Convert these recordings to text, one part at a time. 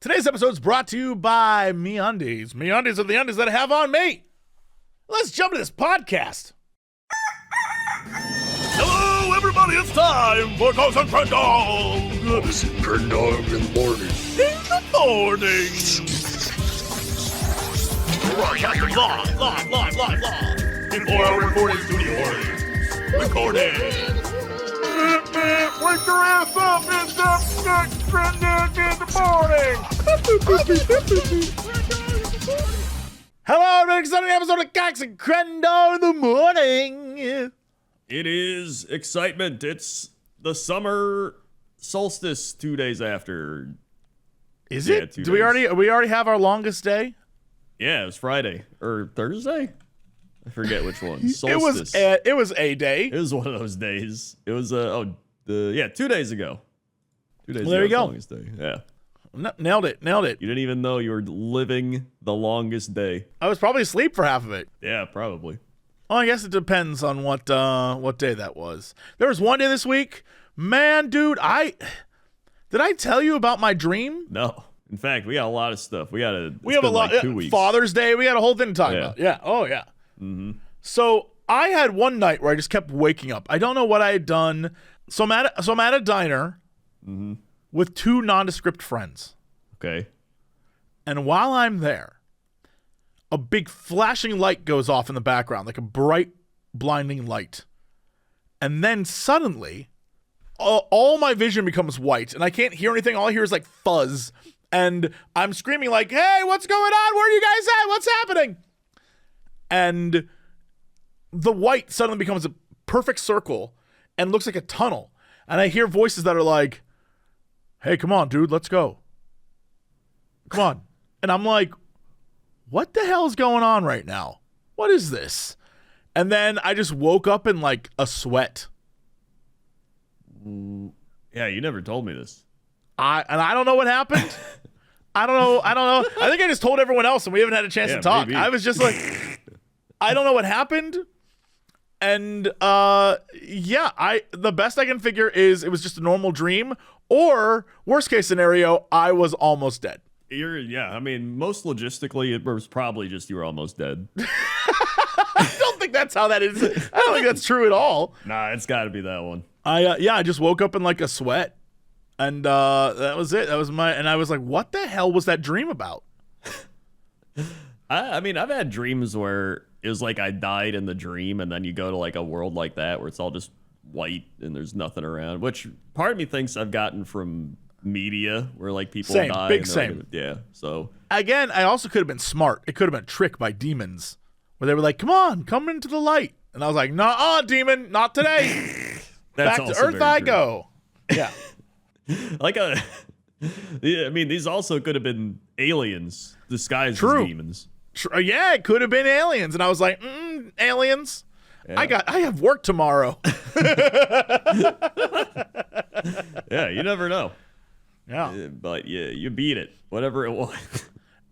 Today's episode is brought to you by MeUndies. MeUndies are the undies that I have on me. Let's jump to this podcast. Hello, everybody. It's time for Ghost and Crendor. Ghost and Crendor in the morning. In the morning. Broadcasting live. Before our recording studio. Recording. Wake your ass up. It's up next Crendor in the morning. Hello, everybody. Exciting episode of Cox and Crendor in the morning. It is excitement. It's the summer solstice 2 days after. Is Yeah, it? 2 Do we days. already have our longest day? Yeah, it was Friday or Thursday. I forget which one. It was a day. It was one of those days. It was 2 days ago. 2 days ago. there you was the go. longest day. Yeah. Nailed it. You didn't even know you were living the longest day. I was probably asleep for half of it. Yeah, probably. Well, I guess it depends on what day that was. There was one day this week, man, dude. Did I tell you about my dream? No. In fact, we got a lot of stuff. We have a lot. like 2 weeks. Father's Day. We had a whole thing to talk Yeah. about. Yeah. Oh yeah. Mm-hmm. So I had one night where I just kept waking up. I don't know what I had done. So I'm at a diner Mm-hmm. with two nondescript friends, Okay. and while I'm there, a big flashing light goes off in the background, like a bright, blinding light. And then suddenly, all my vision becomes white, and I can't hear anything. All I hear is like fuzz. And I'm screaming like, hey, what's going on? Where are you guys at? What's happening? And the white suddenly becomes a perfect circle and looks like a tunnel. And I hear voices that are like, hey, come on, dude, let's go. Come on. And I'm like, what the hell is going on right now? What is this? And then I just woke up in like a sweat. Yeah, you never told me this. I don't know what happened. I don't know. I think I just told everyone else and we haven't had a chance Yeah, to talk. maybe. I was just like, I don't know what happened. And the best I can figure is it was just a normal dream, or worst case scenario, I was almost dead. I mean, most logistically, it was probably just you were almost dead. I don't think that's how that is. I don't think that's true at all. Nah, it's got to be that one. I just woke up in like a sweat, and that was it. And I was like, what the hell was that dream about? I mean, I've had dreams where it was like I died in the dream, and then you go to like a world like that where it's all just white and there's nothing around, which part of me thinks I've gotten from media where like people Same, die. big and same. Like, yeah, so. Again, I also could have been smart. It could have been tricked by demons, where they were like, come into the light. And I was like, nah, demon, not today. That's Back to also Earth very I true. go. Yeah. I mean, these also could have been aliens disguised True. as demons. Yeah, it could have been aliens. And I was like, aliens. Yeah. I have work tomorrow. Yeah, you never know. Yeah. But yeah, you beat it, whatever it was.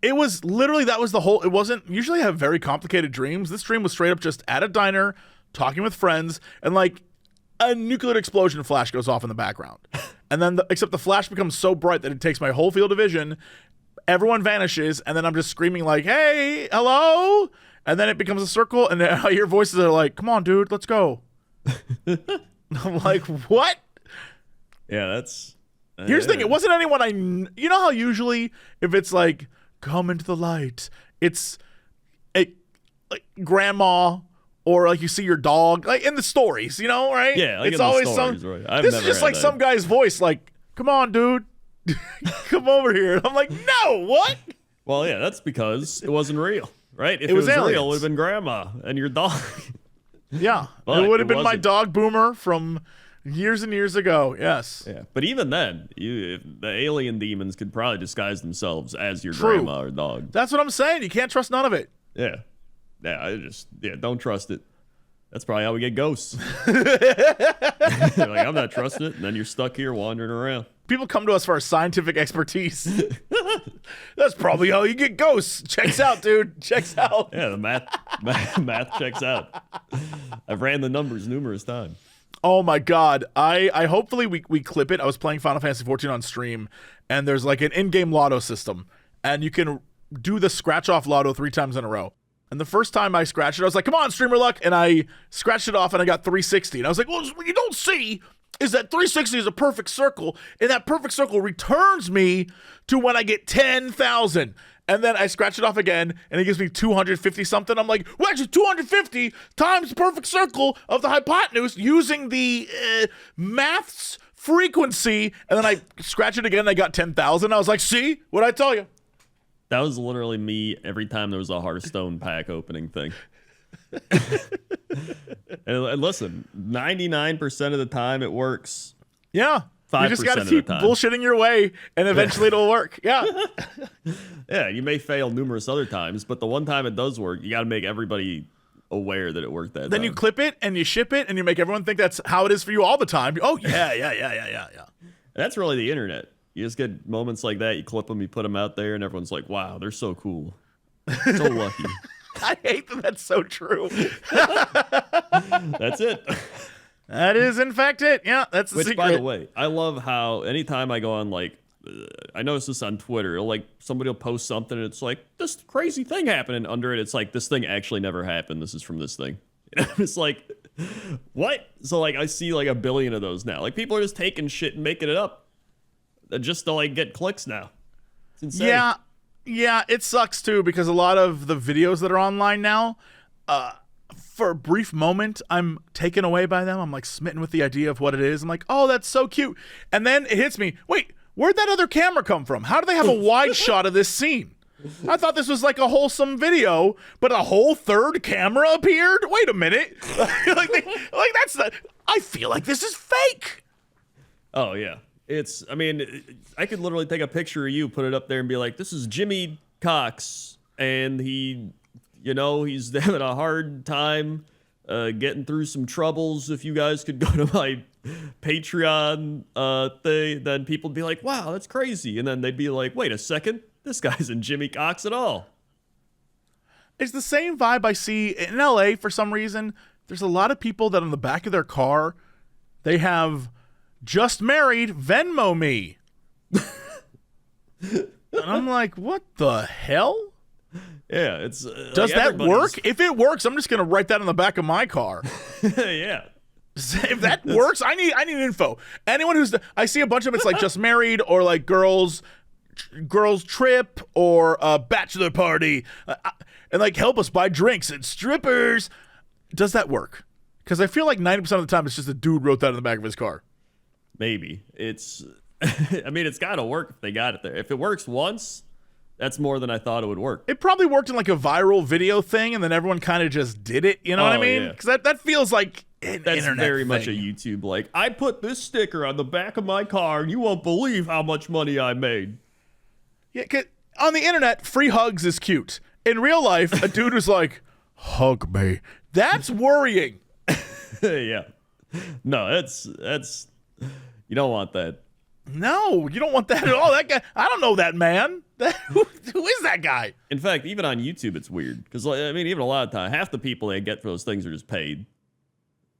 It was literally, that was the whole, it wasn't, usually I have very complicated dreams. This dream was straight up just at a diner, talking with friends, and like a nuclear explosion flash goes off in the background. And then, except the flash becomes so bright that it takes my whole field of vision. Everyone vanishes, and then I'm just screaming like, hey, hello? And then it becomes a circle, and I hear voices that are like, come on, dude, let's go. I'm like, what? Yeah, that's. Here's the thing, it wasn't anyone you know how usually if it's like, come into the light, it's like grandma or like you see your dog, like in the stories, you know, right? Yeah, like it's in the always stories, right. I've this is never just had like that. some guy's voice, like, come on, dude, come over here. And I'm like, no, what? Well, yeah, that's because it wasn't real, right? If It was real, it aliens. would have been grandma and your dog. Yeah, But it would have it been my wasn't. dog Boomer from years and years ago. Yes. Yeah, but even then, the alien demons could probably disguise themselves as your True. grandma or dog. That's what I'm saying. You can't trust none of it. Yeah, don't trust it. That's probably how we get ghosts. You're like, I'm not trusting it, and then you're stuck here wandering around. People come to us for our scientific expertise. That's probably how you get ghosts. Checks out, dude. Checks out. Yeah, the math checks out. I've ran the numbers numerous times. Oh my God. I hopefully we clip it. I was playing Final Fantasy 14 on stream, and there's like an in-game lotto system, and you can do the scratch-off lotto 3 times in a row. And the first time I scratched it, I was like, come on, streamer luck. And I scratched it off and I got 360. And I was like, well, what you don't see is that 360 is a perfect circle. And that perfect circle returns me to when I get 10,000. And then I scratch it off again and it gives me 250 something. I'm like, well, actually 250 times the perfect circle of the hypotenuse using the maths frequency. And then I scratch it again and I got 10,000. I was like, see, what'd I tell you? That was literally me every time there was a Hearthstone pack opening thing. and listen, 99% of the time it works. Yeah. 5% you just got to of keep the time. bullshitting your way, and eventually it'll work. Yeah. Yeah, you may fail numerous other times, but the one time it does work, you got to make everybody aware that it worked that Then time. you clip it, and you ship it, and you make everyone think that's how it is for you all the time. Oh, yeah. That's really the internet. You just get moments like that, you clip them, you put them out there, and everyone's like, wow, they're so cool. So lucky. I hate that that's so true. That's it. That is, in fact, it. Yeah, that's the Which, secret. by the way, I love how anytime I go on, like, I notice this on Twitter, like, somebody will post something, and it's like, this crazy thing happened, and under it, it's like, this thing actually never happened. This is from this thing. And it's like, what? So, like, I see, like, a billion of those now. Like, people are just taking shit and making it up just to, like, get clicks now. It's insane. Yeah, it sucks, too, because a lot of the videos that are online now, for a brief moment, I'm taken away by them. I'm like smitten with the idea of what it is. I'm like, oh, that's so cute. And then it hits me. Wait, where'd that other camera come from? How do they have a wide shot of this scene? I thought this was like a wholesome video, but a whole third camera appeared? Wait a minute. I feel like this is fake. Oh, yeah. I could literally take a picture of you, put it up there and be like, this is Jimmy Cox, and he's having a hard time getting through some troubles. If you guys could go to my Patreon thing, then people would be like, wow, that's crazy. And then they'd be like, wait a second, this guy's in Jimmy Cox at all. It's the same vibe I see in LA for some reason. There's a lot of people that on the back of their car, they have just married, Venmo me. And I'm like, what the hell? Yeah, it's does that work? If it works, I'm just gonna write that on the back of my car. Yeah. If that works, I need info. Anyone I see a bunch of it's like just married or like girls trip or a bachelor party, and like help us buy drinks and strippers. Does that work? Because I feel like 90% of the time it's just a dude wrote that in the back of his car. Maybe it's got to work if they got it there. If it works once, that's more than I thought it would work. It probably worked in like a viral video thing, and then everyone kind of just did it. You know what I mean? Because that feels like an that's internet very thing. much a YouTube. Like, I put this sticker on the back of my car, and you won't believe how much money I made. Yeah, 'cause on the internet, free hugs is cute. In real life, a dude was like, "Hug me." That's worrying. Yeah. No, that's you don't want that. No, you don't want that at all. That guy, I don't know that man. Who is that guy? In fact, even on YouTube, it's weird. Because, even a lot of time, half the people they get for those things are just paid.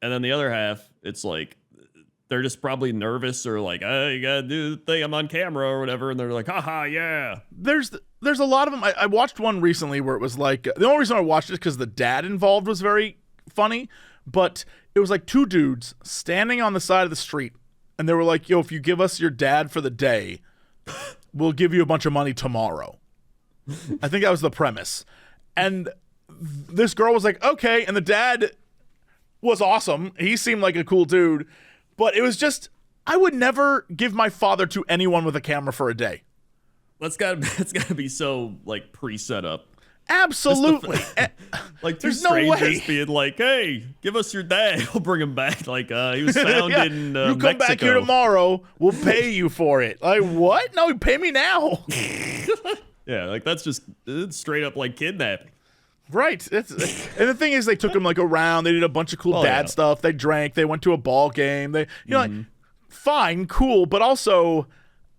And then the other half, it's like, they're just probably nervous or like, oh, you gotta do the thing, I'm on camera or whatever. And they're like, haha, yeah. There's a lot of them. I watched one recently where it was like, the only reason I watched it is because the dad involved was very funny. But it was like 2 dudes standing on the side of the street. And they were like, yo, if you give us your dad for the day, we'll give you a bunch of money tomorrow. I think that was the premise. And this girl was like, okay. And the dad was awesome. He seemed like a cool dude. But it was just, I would never give my father to anyone with a camera for a day. That's gotta be so, like, pre-set up. Absolutely. Like, 2 There's no way. strangers being like, hey, give us your dad. We'll bring him back. Like, he was found Yeah. in You come Mexico. back here tomorrow, we'll pay you for it. Like, what? No, pay me now. Yeah, like, it's straight up like kidnapping. Right. And the thing is, they took him like around. They did a bunch of cool dad stuff. They drank. They went to a ball game. They, like, fine, cool, but also,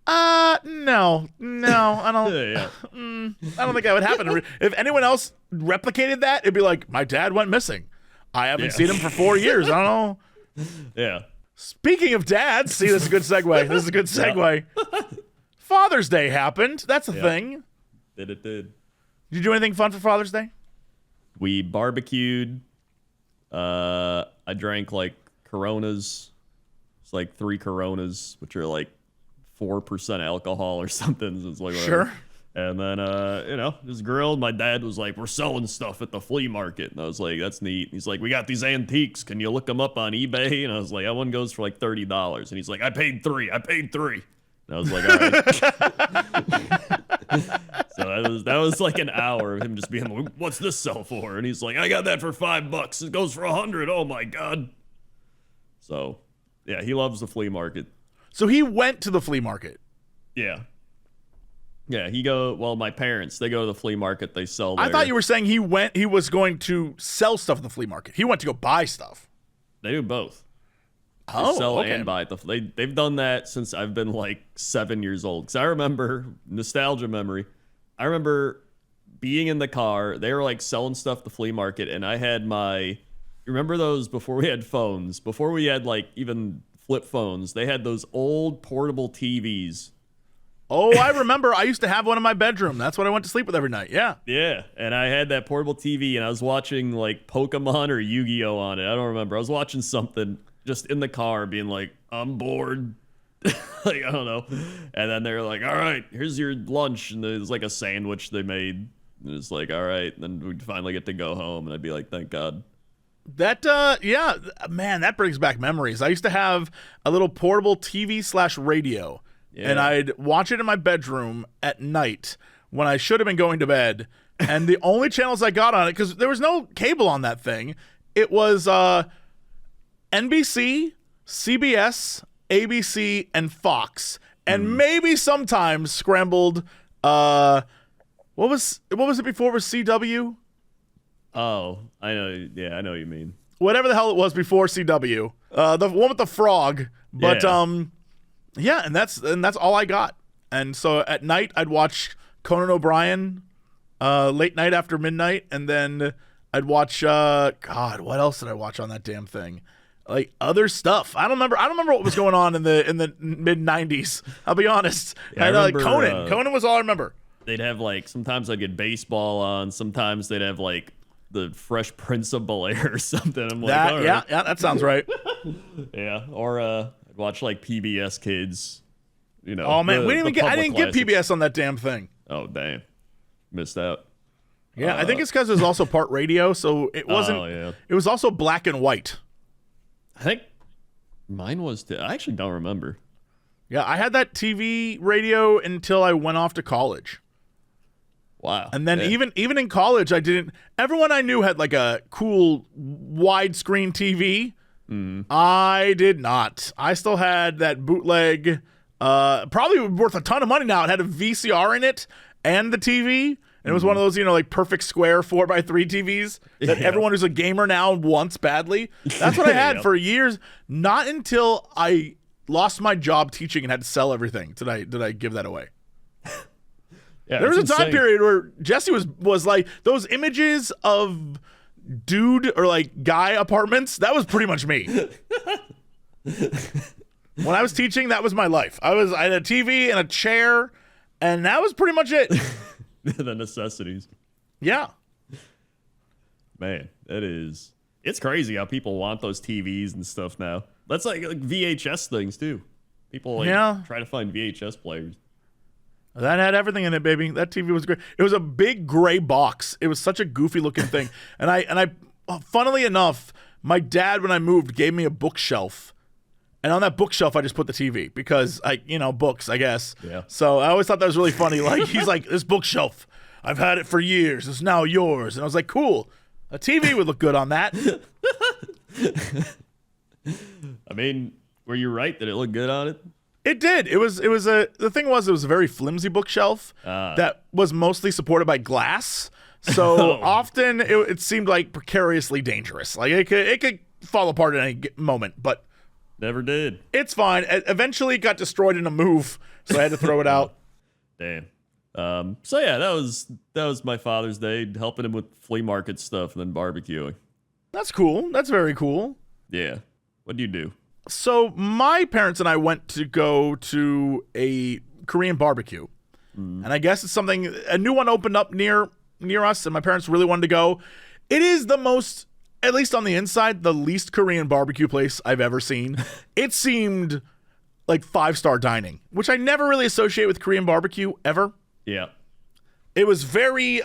no, I don't. Yeah. I don't think that would happen. If anyone else replicated that, it'd be like, my dad went missing. I haven't seen him for 4 years. I don't know. Yeah. Speaking of dads, see, this is a good segue. Father's Day happened. That's a Yeah. thing. Did. Did you do anything fun for Father's Day? We barbecued. I drank like Coronas. It's like 3 Coronas, which are like 4% alcohol or something. So it's like whatever. Sure. And then, just grilled. My dad was like, we're selling stuff at the flea market. And I was like, that's neat. He's like, we got these antiques. Can you look them up on eBay? And I was like, that one goes for like $30. And he's like, I paid 3. And I was like, all right. So that was like an hour of him just being like, what's this sell for? And he's like, I got that for $5. It goes for $100. Oh my God. So yeah, he loves the flea market. So he went to the flea market. Yeah. Yeah, my parents, they go to the flea market, they sell I thought you were saying he was going to sell stuff in the flea market. He went to go buy stuff. They do both. They Oh, sell okay. and buy. They've done that since I've been like 7 years old. Because I remember, nostalgia memory, I remember being in the car, they were like selling stuff at the flea market, and I had you remember those before we had phones, before we had like even flip phones, they had those old portable TVs. Oh, I remember. I used to have one in my bedroom. That's what I went to sleep with every night. Yeah. Yeah, and I had that portable TV, and I was watching like Pokemon or Yu-Gi-Oh on it. I don't remember. I was watching something just in the car, being like, I'm bored. Like, I don't know. And then they're like, all right, here's your lunch. And there's like a sandwich they made. And it's like, all right. And then we'd finally get to go home. And I'd be like, thank God. That, yeah, man, that brings back memories. I used to have a little portable TV/radio. Yeah. And I'd watch it in my bedroom at night when I should have been going to bed. And the only channels I got on it, because there was no cable on that thing, it was NBC, CBS, ABC, and Fox. And maybe sometimes scrambled, what was it before? It was CW? Oh, I know. Yeah, I know what you mean. Whatever the hell it was before CW. The one with the frog. But, Yeah. yeah, and that's all I got. And so at night I'd watch Conan O'Brien, late night after midnight, and then I'd watch God, what else did I watch on that damn thing? Like other stuff. I don't remember what was going on in the mid 90s. I'll be honest. Yeah, I And, remember, Conan. Conan was all I remember. They'd have like, sometimes I'd get baseball on. Sometimes they'd have like the Fresh Prince of Bel-Air or something. I'm like, all right. Yeah, that sounds right. Yeah. Or I'd watch like PBS Kids. You know. Oh man, I didn't get PBS. PBS on that damn thing. Oh damn, missed out. Yeah, I think it's because it was also part radio, so it wasn't. Oh, yeah. It was also black and white. I think mine was. I actually don't remember. Yeah, I had that TV radio until I went off to college. Wow. And then Yeah. even in college, I didn't. Everyone I knew had like a cool widescreen TV. I did not. I still had that bootleg. Probably worth a ton of money now. It had a VCR in it and the TV. And it was one of those, like perfect square 4x3 TVs that Yeah. everyone who's a gamer now wants badly. That's what I had Yep. for years. Not until I lost my job teaching and had to sell everything did I give that away. Yeah, There was a it's time insane. period where Jesse was like those images of dude or like guy apartments. That was pretty much me. When I was teaching, that was my life. I had a TV and a chair, and that was pretty much it. The necessities. Yeah. Man, it's crazy how people want those TVs and stuff now. That's like VHS things too. People try to find VHS players. That had everything in it, baby. That TV was great. It was a big gray box. It was such a goofy looking thing. And I, funnily enough, my dad, when I moved, gave me a bookshelf. And on that bookshelf, I just put the TV because books, I guess. Yeah. So I always thought that was really funny. Like, he's like, this bookshelf, I've had it for years. It's now yours. And I was like, cool. A TV would look good on that. I mean, were you right? Did it look good on it? It did. The thing was, it was a very flimsy bookshelf that was mostly supported by glass. So often it seemed like precariously dangerous. Like it could fall apart at any moment, but Never did. it's fine. Eventually it got destroyed in a move, so I had to throw it out. Damn. So yeah, that was my Father's Day, helping him with flea market stuff and then barbecuing. That's cool. That's very cool. Yeah. What'd you do? So my parents and I went to go to a Korean barbecue. And I guess it's something, a new one opened up near us, and my parents really wanted to go. It is the most, at least on the inside, the least Korean barbecue place I've ever seen. It seemed like 5-star dining, which I never really associate with Korean barbecue ever. Yeah. It was very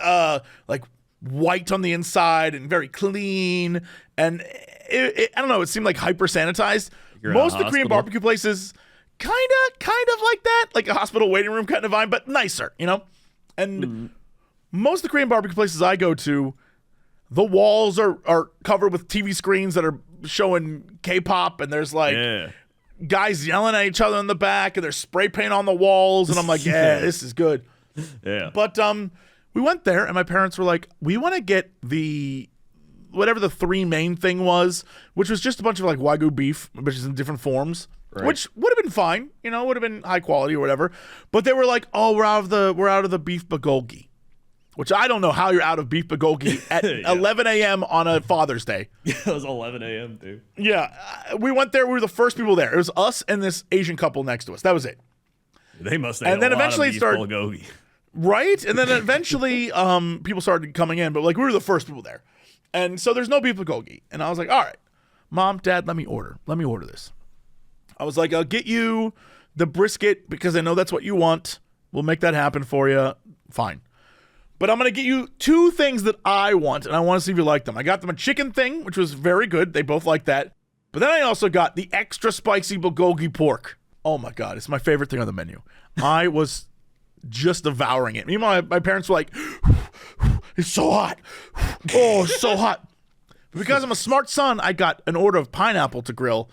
like white on the inside and very clean, and I don't know, it seemed like hyper sanitized. Most of the Korean barbecue places kind of like that, like a hospital waiting room kind of vibe, but nicer, you know? And most of the Korean barbecue places I go to, the walls are covered with TV screens that are showing K-pop, and there's like guys yelling at each other in the back, and there's spray paint on the walls, and I'm like, yeah, this is good. Yeah. But we went there, and my parents were like, we want to get whatever the 3 main thing was, which was just a bunch of like Wagyu beef, which is in different forms. Right. Which would have been fine, you know, would have been high quality or whatever. But they were like, "Oh, we're out of the beef bulgogi," which I don't know how you're out of beef bulgogi at 11 a.m. on a Father's Day. Yeah, it was 11 a.m. too. Yeah, we went there. We were the first people there. It was us and this Asian couple next to us. That was it. They must have. And then eventually it started bulgogi. Right, and then eventually people started coming in, but like we were the first people there, and so there's no beef bulgogi. And I was like, "All right, Mom, Dad, let me order this." I was like, I'll get you the brisket because I know that's what you want. We'll make that happen for you. Fine. But I'm going to get you 2 things that I want, and I want to see if you like them. I got them a chicken thing, which was very good. They both liked that. But then I also got the extra spicy bulgogi pork. Oh, my God. It's my favorite thing on the menu. I was just devouring it. Meanwhile, my parents were like, it's so hot. Oh, it's so hot. But because I'm a smart son, I got an order of pineapple to grill.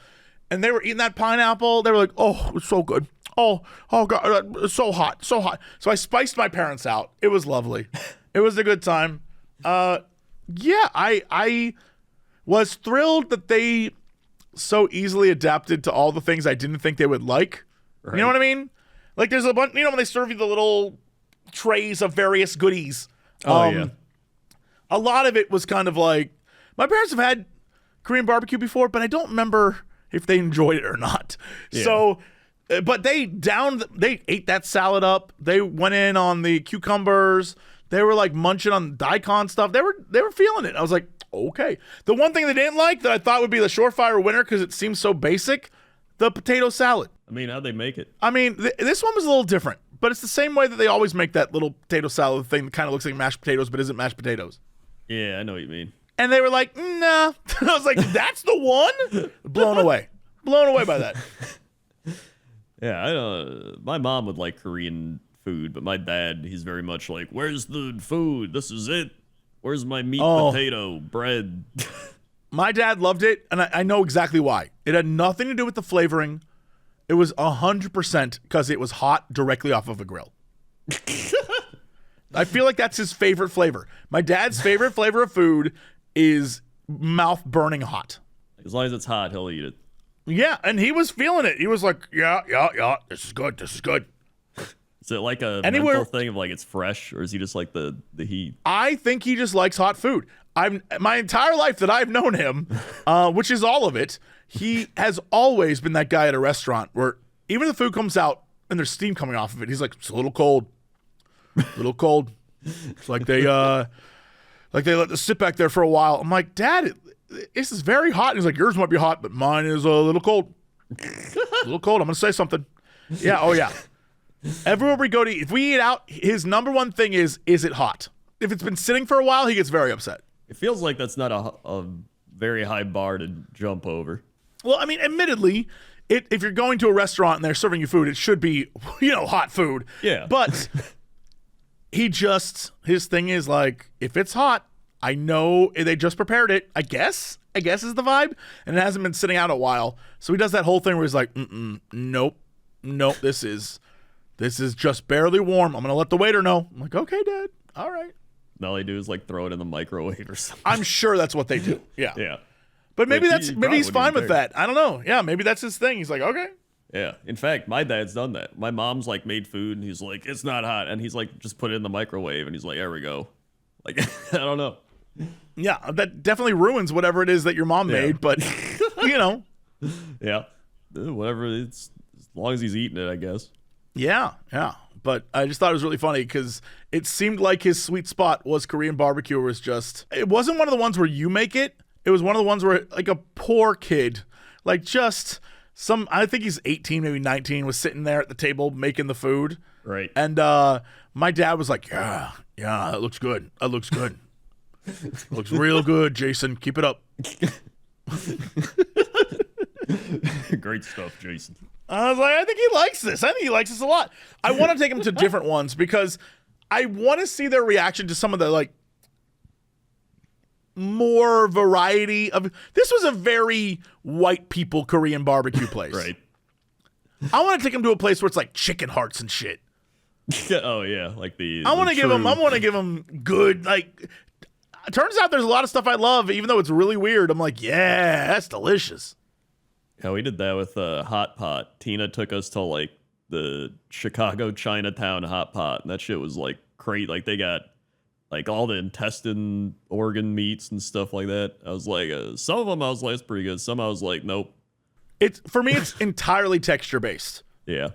And they were eating that pineapple. They were like, "Oh, it's so good. Oh God, it's so hot, so hot." So I spiced my parents out. It was lovely. It was a good time. Yeah, I was thrilled that they so easily adapted to all the things I didn't think they would like. Right. You know what I mean? Like there's a bunch. You know when they serve you the little trays of various goodies. Yeah. A lot of it was kind of like my parents have had Korean barbecue before, but I don't remember if they enjoyed it or not. Yeah. So, but they ate that salad up. They went in on the cucumbers. They were like munching on daikon stuff. They were feeling it. I was like, okay. The one thing they didn't like that I thought would be the surefire winner because it seems so basic, the potato salad. I mean, how'd they make it? I mean, this one was a little different, but it's the same way that they always make that little potato salad thing that kind of looks like mashed potatoes but isn't mashed potatoes. Yeah, I know what you mean. And they were like, nah. I was like, that's the one? Blown away by that. Yeah, I know. My mom would like Korean food, but my dad, he's very much like, where's the food? This is it. Where's my meat, potato, bread? My dad loved it, and I know exactly why. It had nothing to do with the flavoring. It was 100% because it was hot directly off of a grill. I feel like that's his favorite flavor. My dad's favorite flavor of food is mouth burning hot. As long as it's hot, he'll eat it. Yeah, and he was feeling it. He was like, yeah, this is good. Is it like a mental thing of like it's fresh, or is he just like the heat? I think he just likes hot food. My entire life that I've known him, which is all of it, he has always been that guy at a restaurant where even if the food comes out and there's steam coming off of it, he's like, it's a little cold. It's like they let this sit back there for a while. I'm like, Dad, this is very hot. And he's like, yours might be hot, but mine is a little cold. I'm going to say something. Yeah, oh yeah. Everywhere we go to eat, if we eat out, his number one thing is it hot? If it's been sitting for a while, he gets very upset. It feels like that's not a very high bar to jump over. Well, I mean, admittedly, if you're going to a restaurant and they're serving you food, it should be, hot food. Yeah. But his thing is like, if it's hot, I know they just prepared it. I guess is the vibe. And it hasn't been sitting out a while. So he does that whole thing where he's like, nope, this is just barely warm. I'm going to let the waiter know. I'm like, okay, Dad. All right. And all they do is like throw it in the microwave or something. I'm sure that's what they do. Yeah. Yeah. But maybe he's fine with that. I don't know. Yeah, maybe that's his thing. He's like, okay. Yeah. In fact, my dad's done that. My mom's like made food and he's like, it's not hot. And he's like, just put it in the microwave. And he's like, there we go. Like, I don't know. Yeah, that definitely ruins whatever it is that your mom made. But, Yeah. Whatever. It's as long as he's eating it, I guess. Yeah. But I just thought it was really funny because it seemed like his sweet spot was Korean barbecue. It wasn't one of the ones where you make it. It was one of the ones where like a poor kid, like just I think he's 18, maybe 19, was sitting there at the table making the food. Right. And my dad was like, yeah, that looks good. That looks good. Looks real good, Jason. Keep it up. Great stuff, Jason. I was like, I think he likes this. I think he likes this a lot. I want to take him to different ones because I want to see their reaction to some of the like more variety of. This was a very white people Korean barbecue place. Right. I want to take him to a place where it's like chicken hearts and shit. Oh yeah, like I want to give him good like. It turns out there's a lot of stuff I love, even though it's really weird. I'm like, yeah, that's delicious. Yeah, we did that with Hot Pot. Tina took us to like the Chicago Chinatown Hot Pot, and that shit was like great. Like they got like all the intestine organ meats and stuff like that. I was like, some of them I was like, it's pretty good. Some I was like, nope. For me, it's entirely texture based. Yeah.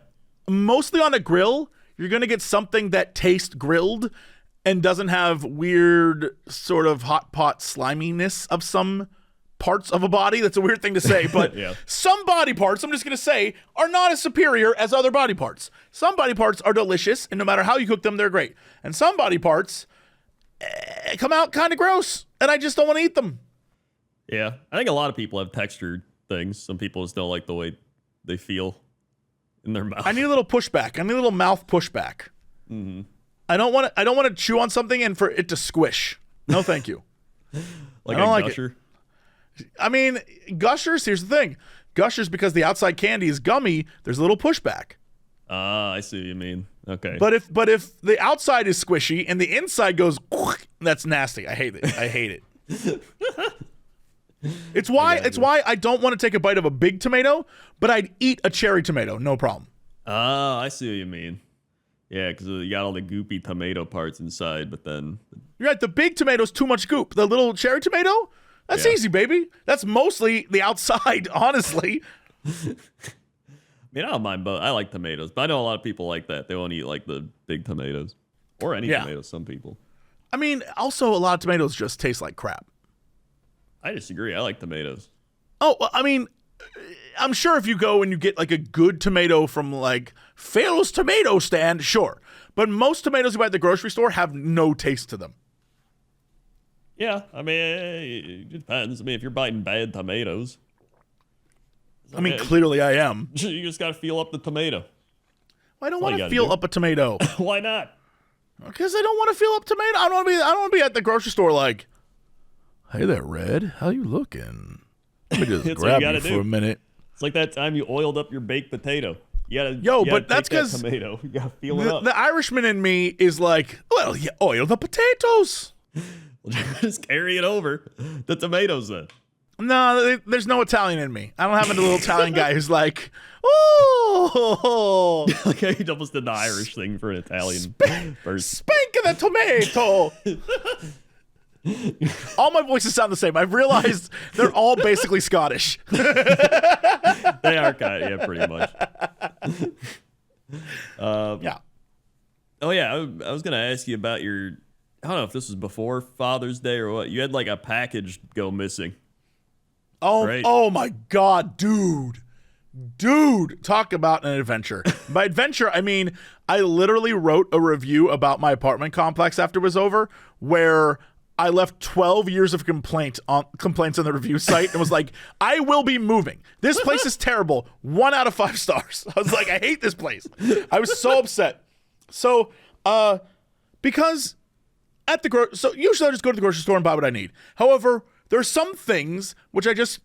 Mostly on a grill, you're gonna get something that tastes grilled and doesn't have weird sort of hot pot sliminess of some parts of a body. That's a weird thing to say, but Yeah. Some body parts, I'm just going to say, are not as superior as other body parts. Some body parts are delicious, and no matter how you cook them, they're great. And some body parts come out kind of gross, and I just don't want to eat them. Yeah. I think a lot of people have textured things. Some people just don't like the way they feel in their mouth. I need a little pushback. I need a little mouth pushback. Mm-hmm. I don't want to chew on something and for it to squish. No, thank you. Like I don't a like gusher. I mean, Gushers, here's the thing. Gushers, because the outside candy is gummy, there's a little pushback. Ah, I see what you mean. Okay. But if the outside is squishy and the inside goes, that's nasty. I hate it. It's why I don't want to take a bite of a big tomato, but I'd eat a cherry tomato, no problem. Ah, I see what you mean. Yeah, because you got all the goopy tomato parts inside, but then... You're right, the big tomato's too much goop. The little cherry tomato, that's easy, baby. That's mostly the outside, honestly. I mean, I don't mind both. I like tomatoes, but I know a lot of people like that. They won't eat like the big tomatoes. Or any tomatoes, some people. I mean, also a lot of tomatoes just taste like crap. I disagree. I like tomatoes. Oh, well, I mean, I'm sure if you go and you get like a good tomato from like Phil's tomato stand, sure. But most tomatoes you buy at the grocery store have no taste to them. Yeah, I mean, it depends. I mean, if you're biting bad tomatoes. I mean, clearly I am. You just got to feel up the tomato. I don't want to feel up a tomato. Why not? Because I don't want to feel up tomato. I don't want to be at the grocery store like, hey there, Red. How you looking? Let me just grab you for a minute. It's like that time you oiled up your baked potato. But that's because tomato. You gotta feel it up. The Irishman in me is like, well, you oil the potatoes. Just carry it over the tomatoes then. No, there's no Italian in me. I don't have a little Italian guy who's like, oh. Okay, he almost did the Irish thing for an Italian person. Spank the tomato. All my voices sound the same. I've realized they're all basically Scottish. They are kind of, yeah, pretty much. Yeah. Oh, yeah, I was going to ask you about your, I don't know if this was before Father's Day or what. You had like a package go missing. Oh, right? Oh my God, dude, talk about an adventure. By adventure, I mean, I literally wrote a review about my apartment complex after it was over where I left 12 years of complaints on the review site and was like, I will be moving. This place is terrible. 1 out of 5 stars. I was like, I hate this place. I was so upset. So, because so usually I just go to the grocery store and buy what I need. However, there are some things which I just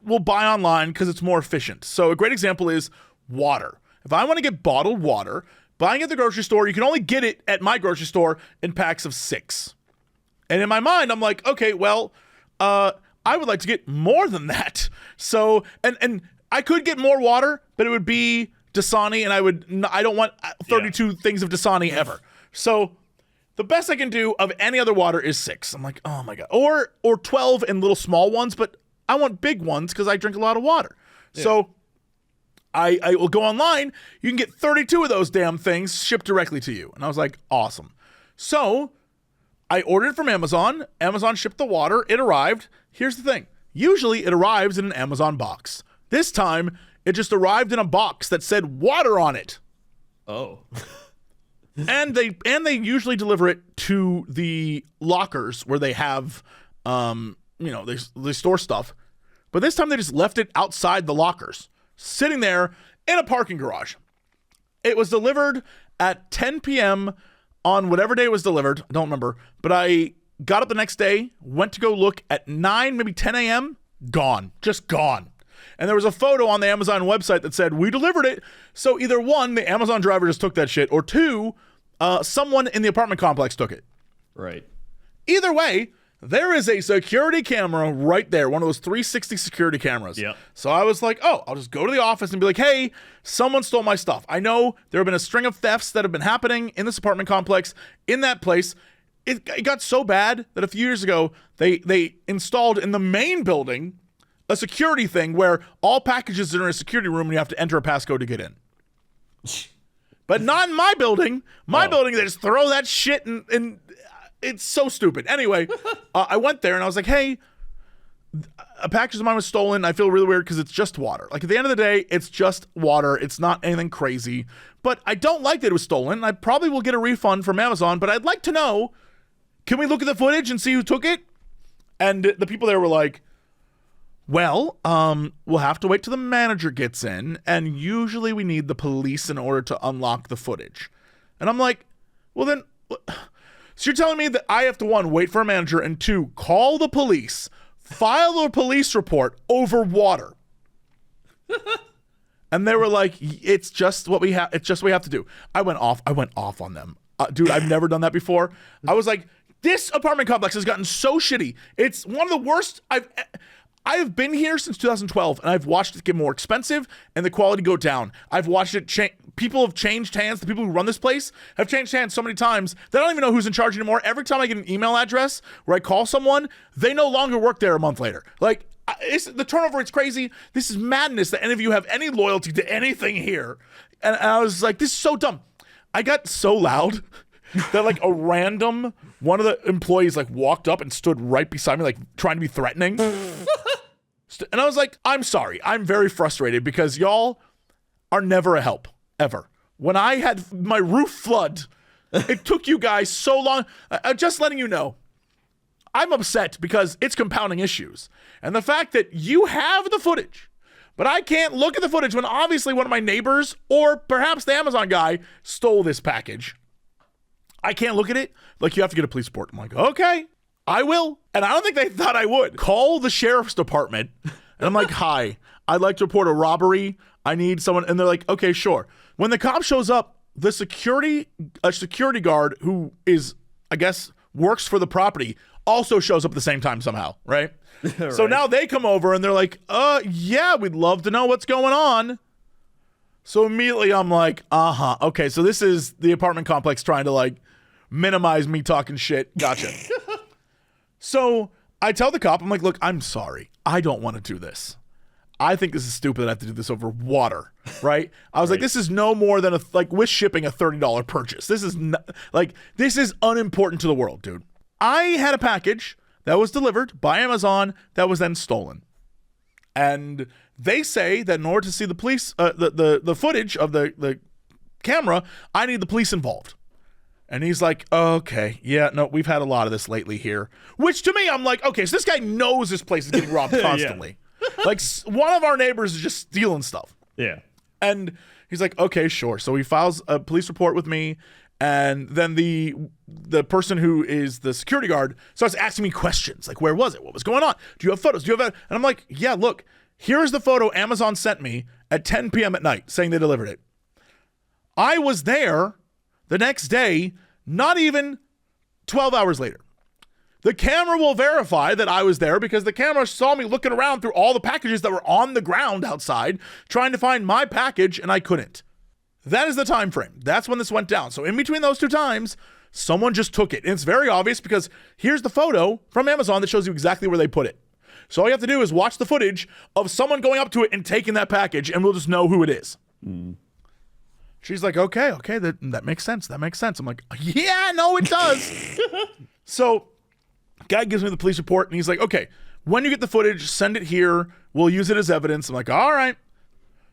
will buy online because it's more efficient. So a great example is water. If I want to get bottled water, buying at the grocery store, you can only get it at my grocery store in packs of 6. And in my mind, I'm like, okay, well, I would like to get more than that. So, and I could get more water, but it would be Dasani, and I don't want 32 things of Dasani ever. So the best I can do of any other water is 6. I'm like, oh my God. Or 12 in little small ones, but I want big ones because I drink a lot of water. Yeah. So I will go online. You can get 32 of those damn things shipped directly to you. And I was like, awesome. So I ordered from Amazon. Amazon shipped the water. It arrived. Here's the thing. Usually it arrives in an Amazon box. This time it just arrived in a box that said water on it. Oh. and they usually deliver it to the lockers where they have, they store stuff. But this time they just left it outside the lockers, sitting there in a parking garage. It was delivered at 10 p.m. on whatever day it was delivered. I don't remember. But I got up the next day, went to go look at 9, maybe 10 a.m. Gone. Just gone. And there was a photo on the Amazon website that said, we delivered it. So either one, the Amazon driver just took that shit, or two, someone in the apartment complex took it. Right. Either way, there is a security camera right there, one of those 360 security cameras. Yeah. So I was like, I'll just go to the office and be like, hey, someone stole my stuff. I know there have been a string of thefts that have been happening in this apartment complex in that place. It got so bad that a few years ago, they installed in the main building a security thing where all packages are in a security room and you have to enter a passcode to get in. But not in my building. My building, they just throw that shit and it's so stupid. Anyway, I went there and I was like, hey, a package of mine was stolen. I feel really weird because it's just water. Like, at the end of the day, it's just water. It's not anything crazy. But I don't like that it was stolen. I probably will get a refund from Amazon, but I'd like to know, can we look at the footage and see who took it? And the people there were like, well, we'll have to wait till the manager gets in, and usually we need the police in order to unlock the footage. And I'm like, well then... So you're telling me that I have to, one, wait for a manager, and two, call the police, file a police report over water. And they were like, it's just what we have. It's just what we have to do. I went off on them. Dude, I've never done that before. I was like, this apartment complex has gotten so shitty. It's one of the worst I have been here since 2012, and I've watched it get more expensive and the quality go down. I've watched it change. People have changed hands. The people who run this place have changed hands so many times that I don't even know who's in charge anymore. Every time I get an email address where I call someone, they no longer work there a month later. Like, the turnover, it's crazy. This is madness that any of you have any loyalty to anything here. And I was like, this is so dumb. I got so loud that like a random one of the employees like walked up and stood right beside me, like trying to be threatening. And I was like, I'm sorry. I'm very frustrated because y'all are never a help, ever. When I had my roof flood, it took you guys so long. Just letting you know, I'm upset because it's compounding issues. And the fact that you have the footage, but I can't look at the footage when obviously one of my neighbors or perhaps the Amazon guy stole this package. I can't look at it. Like, you have to get a police report. I'm like, okay, I will. And I don't think they thought I would. Call the sheriff's department. And I'm like, hi, I'd like to report a robbery. I need someone. And they're like, okay, sure. When the cop shows up, a security guard who is, I guess, works for the property also shows up at the same time somehow, right? Right. So now they come over and they're like, yeah, we'd love to know what's going on. So immediately I'm like, okay, so this is the apartment complex trying to like minimize me talking shit. Gotcha. So I tell the cop, I'm like, look, I'm sorry. I don't want to do this. I think this is stupid that I have to do this over water, right? I was like, this is no more than with shipping a $30 purchase. This is this is unimportant to the world, dude. I had a package that was delivered by Amazon that was then stolen. And they say that in order to see the police, the footage of the camera, I need the police involved. And he's like, okay, yeah, no, we've had a lot of this lately here. Which to me, I'm like, okay, so this guy knows this place is getting robbed constantly. Like, one of our neighbors is just stealing stuff. Yeah. And he's like, okay, sure. So he files a police report with me. And then the person who is the security guard starts asking me questions. Like, where was it? What was going on? Do you have photos? Do you have And I'm like, yeah, look, here's the photo Amazon sent me at 10 p.m. at night saying they delivered it. I was there the next day, not even 12 hours later. The camera will verify that I was there because the camera saw me looking around through all the packages that were on the ground outside trying to find my package, and I couldn't. That is the time frame. That's when this went down. So in between those two times, someone just took it. And it's very obvious because here's the photo from Amazon that shows you exactly where they put it. So all you have to do is watch the footage of someone going up to it and taking that package, and we'll just know who it is. She's like, okay, that makes sense. That makes sense. I'm like, yeah, no, it does. So guy gives me the police report, and he's like, okay, when you get the footage, send it here. We'll use it as evidence. I'm like, all right.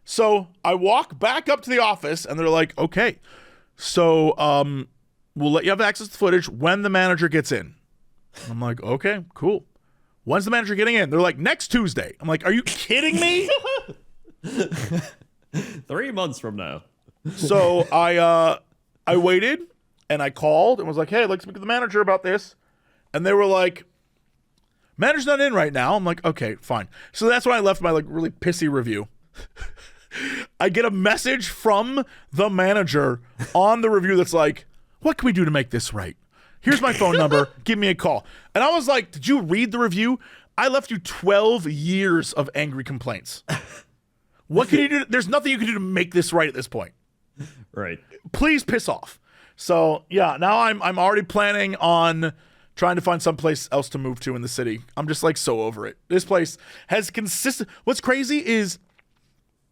So I walk back up to the office, and they're like, okay, so we'll let you have access to the footage when the manager gets in. I'm like, okay, cool. When's the manager getting in? They're like, next Tuesday. I'm like, are you kidding me? 3 months from now. So I waited, and I called and was like, hey, I'd like to speak to the manager about this. And they were like, manager's not in right now. I'm like, okay, fine. So that's when I left my like really pissy review. I get a message from the manager on the review that's like, what can we do to make this right? Here's my phone number. Give me a call. And I was like, did you read the review? I left you 12 years of angry complaints. What can you do? There's nothing you can do to make this right at this point. Right. Please piss off. So yeah, now I'm already planning on trying to find someplace else to move to in the city. I'm just like so over it. This place has consistent. What's crazy is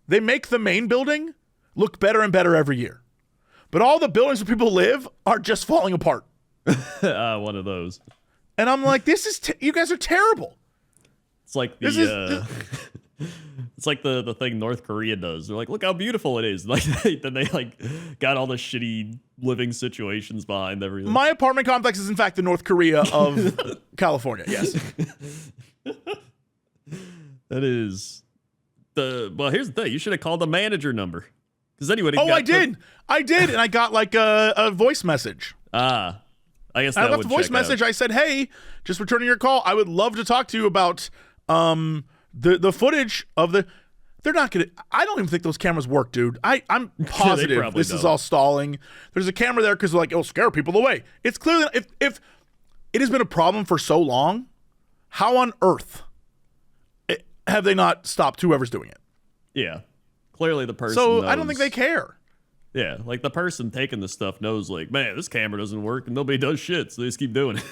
they make the main building look better and better every year. But all the buildings where people live are just falling apart. One of those. And I'm like, this is, you guys are terrible. It's like it's like the thing North Korea does. They're like, look how beautiful it is. Like then they like got all the shitty living situations behind everything. My apartment complex is in fact the North Korea of California. Yes. That is well, here's the thing. You should have called the manager number. Because anyway, I did, and I got like a voice message. I guess that I left would a voice check message. out. I said, hey, just returning your call. I would love to talk to you about the footage of the. They're not gonna. I don't even think those cameras work, dude. I'm positive this is all stalling. There's a camera there because like it'll scare people away. It's clearly if it has been a problem for so long, how on earth have they not stopped whoever's doing it? Yeah, clearly the person. So knows. I don't think they care. Yeah, like the person taking the stuff knows, like, man, this camera doesn't work and nobody does shit, so they just keep doing it.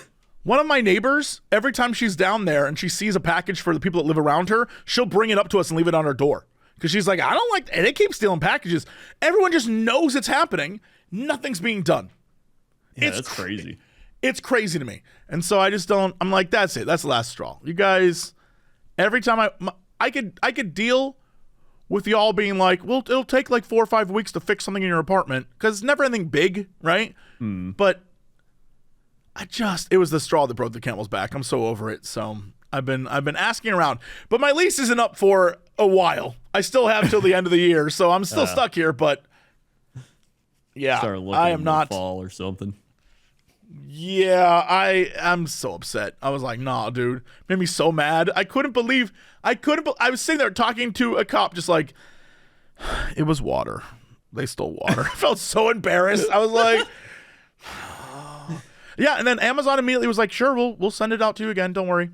One of my neighbors, every time she's down there and she sees a package for the people that live around her, she'll bring it up to us and leave it on our door. Because she's like, I don't like, and they keep stealing packages. Everyone just knows it's happening. Nothing's being done. Yeah, that's crazy. It's crazy to me. And so I just don't, I'm like, that's it. That's the last straw. You guys, every time I could deal with y'all being like, well, it'll take like 4 or 5 weeks to fix something in your apartment. Because it's never anything big, right? But it was the straw that broke the camel's back. I'm so over it. So I've been asking around, but my lease isn't up for a while. I still have till the end of the year, so I'm still stuck here. But yeah, I am not fall or something. Yeah, I'm so upset. I was like, nah, dude, made me so mad. I was sitting there talking to a cop, just like, it was water. They stole water. I felt so embarrassed. I was like. Yeah, and then Amazon immediately was like, sure, we'll send it out to you again. Don't worry.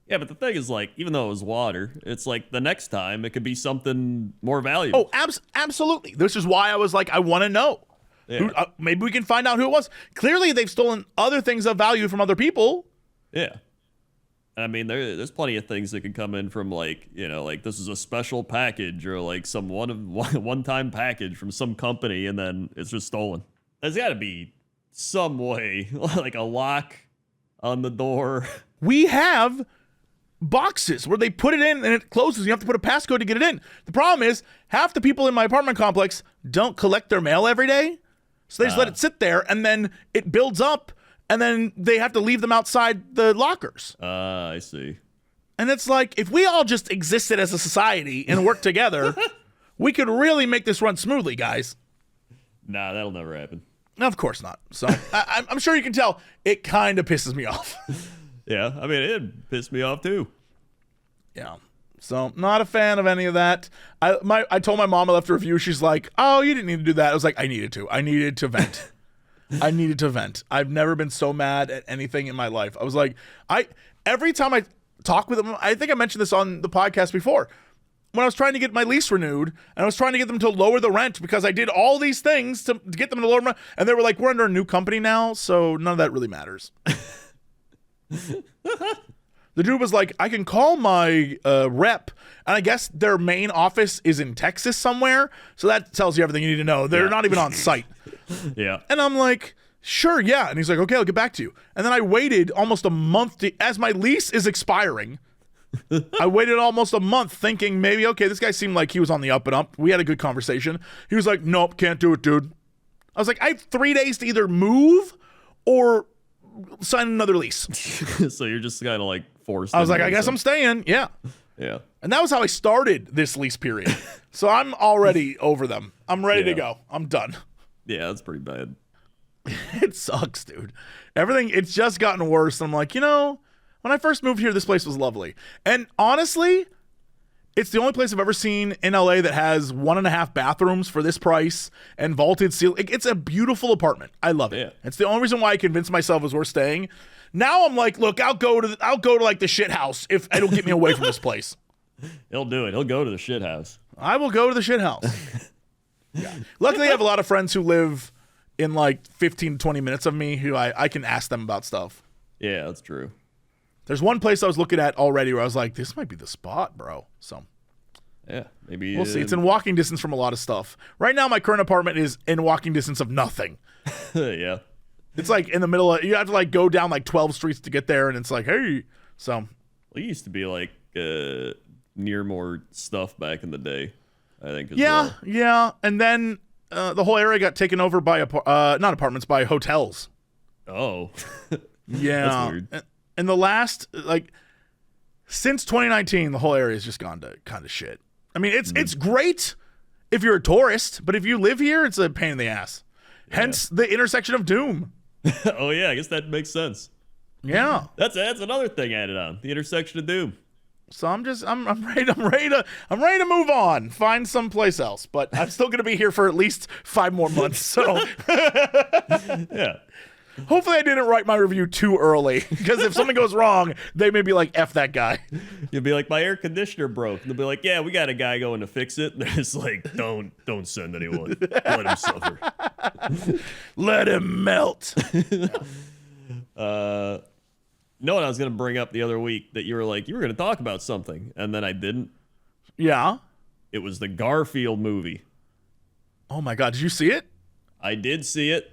Yeah, but the thing is, like, even though it was water, it's like the next time it could be something more valuable. Oh, absolutely. This is why I was like, I want to know. Yeah. Maybe we can find out who it was. Clearly, they've stolen other things of value from other people. Yeah. I mean, there's plenty of things that could come in from, like, you know, like this is a special package or like some one-time package from some company, and then it's just stolen. There's got to be some way, like a lock on the door. We have boxes where they put it in and it closes. You have to put a passcode to get it in. The problem is half the people in my apartment complex don't collect their mail every day. So they just let it sit there and then it builds up and then they have to leave them outside the lockers. I see. And it's like, if we all just existed as a society and worked together, we could really make this run smoothly, guys. Nah, that'll never happen. No, of course not. So I'm sure you can tell it kind of pisses me off. Yeah, I mean, it pissed me off too. Yeah. So not a fan of any of that. I told my mom I left a review. She's like, oh, you didn't need to do that. I was like, I needed to. I needed to vent. I needed to vent. I've never been so mad at anything in my life. I was like, every time I talk with them, I think I mentioned this on the podcast before. When I was trying to get my lease renewed, and I was trying to get them to lower the rent because I did all these things to get them to lower rent, and they were like, we're under a new company now, so none of that really matters. The dude was like, I can call my rep, and I guess their main office is in Texas somewhere. So that tells you everything you need to know. They're not even on site. Yeah. And I'm like, sure, yeah. And he's like, okay, I'll get back to you. And then I waited almost a month as my lease is expiring. I waited almost a month thinking maybe, okay, this guy seemed like he was on the up and up. We had a good conversation. He was like, nope, can't do it, dude. I was like, I have 3 days to either move or sign another lease. So you're just kind of like forced. I was like, I guess I'm staying. Yeah. Yeah. And that was how I started this lease period. So I'm already over them. I'm ready to go. I'm done. Yeah, that's pretty bad. It sucks, dude. Everything, it's just gotten worse. I'm like, when I first moved here, this place was lovely. And honestly, it's the only place I've ever seen in LA that has 1.5 bathrooms for this price and vaulted ceiling. It's a beautiful apartment. I love it. Yeah. It's the only reason why I convinced myself it was worth staying. Now I'm like, look, I'll go to like the shit house if it'll get me away from this place. He'll do it. He'll go to the shit house. I will go to the shit house. Yeah. Luckily, I have a lot of friends who live in like 15 to 20 minutes of me who I can ask them about stuff. Yeah, that's true. There's one place I was looking at already where I was like, this might be the spot, bro. So Yeah, maybe we'll see. It's in walking distance from a lot of stuff. Right now, my current apartment is in walking distance of nothing. Yeah. It's like in the middle of, you have to like go down like 12 streets to get there. And it's like, hey, so. Well, it used to be like near more stuff back in the day, I think. Yeah. And then the whole area got taken over by, not apartments, by hotels. Oh. Yeah. That's weird. And the last, like, since 2019, the whole area has just gone to kind of shit. I mean, it's great if you're a tourist, but if you live here, it's a pain in the ass. Yeah. Hence the intersection of doom. Oh yeah, I guess that makes sense. Yeah, that's another thing added on, the intersection of doom. So I'm ready to move on, find someplace else. But I'm still gonna be here for at least 5 more months. So yeah. Hopefully I didn't write my review too early, because if something goes wrong, they may be like, F that guy. You'll be like, my air conditioner broke. And they'll be like, yeah, we got a guy going to fix it. And it's like, don't send anyone. Let him suffer. Let him melt. No one I was going to bring up the other week that you were like, you were going to talk about something. And then I didn't. Yeah. It was the Garfield movie. Oh my God. Did you see it? I did see it.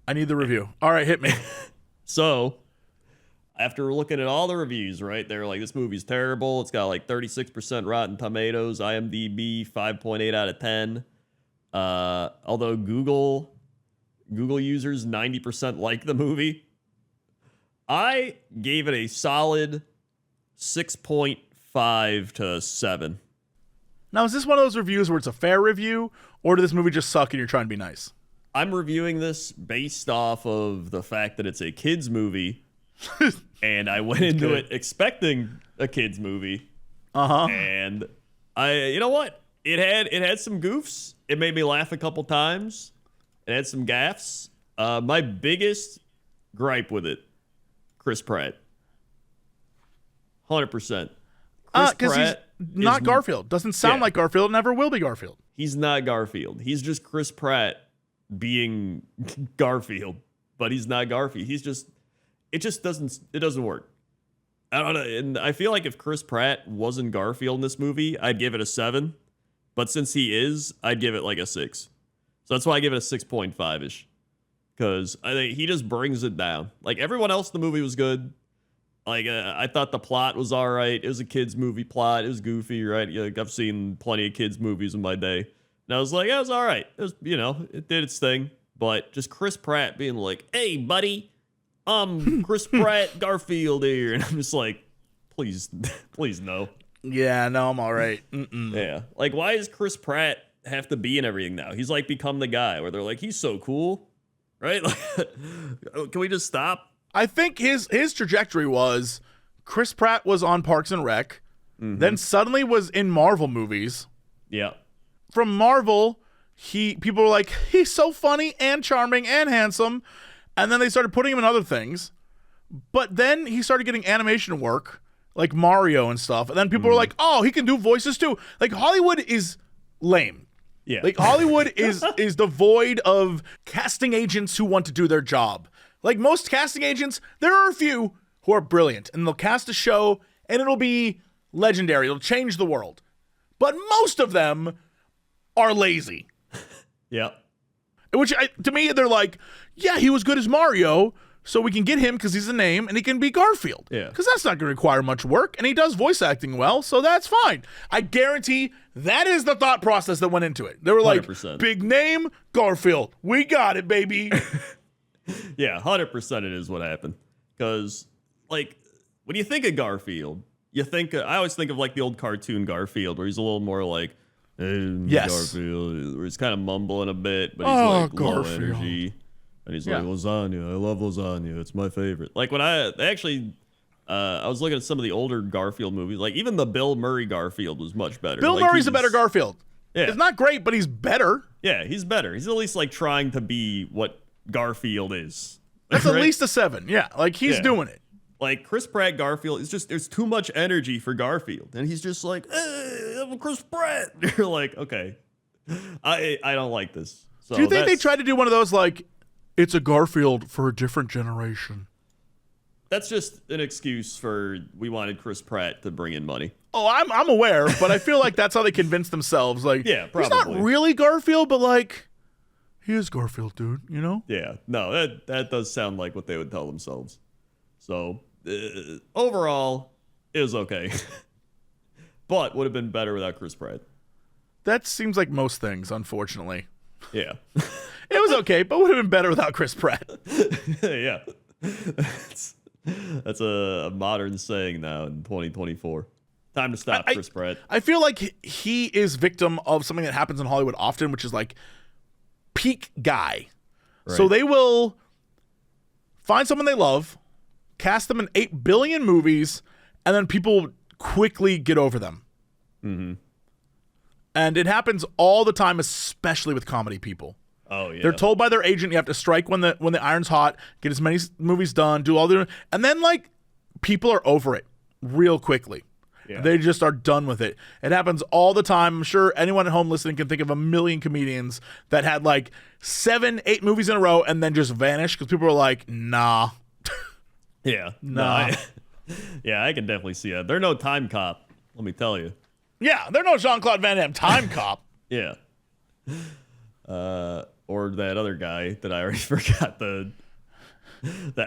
I need the review. All right, hit me. So, after looking at all the reviews, right, they're like, this movie's terrible. It's got like 36% Rotten Tomatoes, IMDb 5.8 out of 10. Although Google users 90% like the movie. I gave it a solid 6.5 to 7. Now, is this one of those reviews where it's a fair review, or did this movie just suck and you're trying to be nice? I'm reviewing this based off of the fact that it's a kids movie, and I went into it expecting a kids movie. And you know what? It had some goofs. It made me laugh a couple times. It had some gaffes. My biggest gripe with it, Chris Pratt. 100%. Chris Pratt he's not Garfield. Doesn't sound like Garfield. Never will be Garfield. He's not Garfield. He's just Chris Pratt being Garfield, but he's not Garfield. It doesn't work. I don't know. And I feel like if Chris Pratt wasn't Garfield in this movie, I'd give it a 7. But since he is, I'd give it like a 6. So that's why I give it a 6.5-ish. Because I think he just brings it down. Like, everyone else in the movie was good. Like, I thought the plot was all right. It was a kid's movie plot. It was goofy, right? Like, I've seen plenty of kids' movies in my day. And I was like, it was all right. It was, it did its thing. But just Chris Pratt being like, hey, buddy, I'm Chris Pratt Garfield here. And I'm just like, please no. Yeah, no, I'm all right. Yeah. Like, why does Chris Pratt have to be in everything now? He's like become the guy where they're like, he's so cool. Right? Like, can we just stop? I think his trajectory was Chris Pratt was on Parks and Rec, then suddenly was in Marvel movies. Yeah. From Marvel, people were like, he's so funny and charming and handsome. And then they started putting him in other things. But then he started getting animation work, like Mario and stuff. And then people were like, oh, he can do voices too. Like, Hollywood is lame. Yeah. Like, Hollywood is devoid of casting agents who want to do their job. Like, most casting agents, there are a few who are brilliant, and they'll cast a show, and it'll be legendary. It'll change the world. But most of them are lazy. Yeah. Which, to me, they're like, yeah, he was good as Mario, so we can get him because he's a name, and he can be Garfield. Yeah. Because that's not going to require much work, and he does voice acting well, so that's fine. I guarantee that is the thought process that went into it. They were like, 100%. big name, Garfield. We got it, baby. Yeah, 100% it is what happened. Because, like, when you think of Garfield, you think, I always think of, like, the old cartoon Garfield, where he's a little more like, hey, Yes. Garfield, where he's kind of mumbling a bit, but he's, like, low Garfield. energy. And he's Yeah. like, lasagna, I love lasagna, it's my favorite. Like, when I was looking at some of the older Garfield movies, like, even the Bill Murray Garfield was much better. Bill Like, Murray's a better Garfield. Yeah. It's not great, but he's better. Yeah, he's better. He's at least, like, trying to be what Garfield is. That's Right? at least a 7. Yeah, like he's Yeah. doing it. Like Chris Pratt Garfield is just, there's too much energy for Garfield, and he's just like, hey, I'm Chris Pratt. You're like, okay, I don't like this. So Do you think they that's- tried to do one of those like, it's a Garfield for a different generation? That's just an excuse for we wanted Chris Pratt to bring in money. Oh, I'm aware, but I feel like that's how they convince themselves. Like, Yeah, he's not probably. really Garfield, but like, he is Garfield, dude. You know? Yeah, no, that does sound like what they would tell themselves. So overall, it was okay, but would have been better without Chris Pratt. That seems like most things, unfortunately. Yeah, It was okay, but would have been better without Chris Pratt. yeah. That's a modern saying now in 2024. Time to stop, Chris Pratt. I feel like he is victim of something that happens in Hollywood often, which is like peak guy. So Right. they will find someone they love, cast them in 8 billion movies, and then people quickly get over them. Mm-hmm. And it happens all the time, especially with comedy people. Oh yeah. They're told by their agent you have to strike when the iron's hot, get as many movies done, do all the, and then like people are over it real quickly. Yeah. They just are done with it. It happens all the time. I'm sure anyone at home listening can think of a million comedians that had like 7, 8 movies in a row and then just vanished because people were like, nah. Yeah. Nah. Yeah, I can definitely see that. They're no time cop, let me tell you. Yeah, they're no Jean-Claude Van Damme time cop. Yeah. Or that other guy that I already forgot, the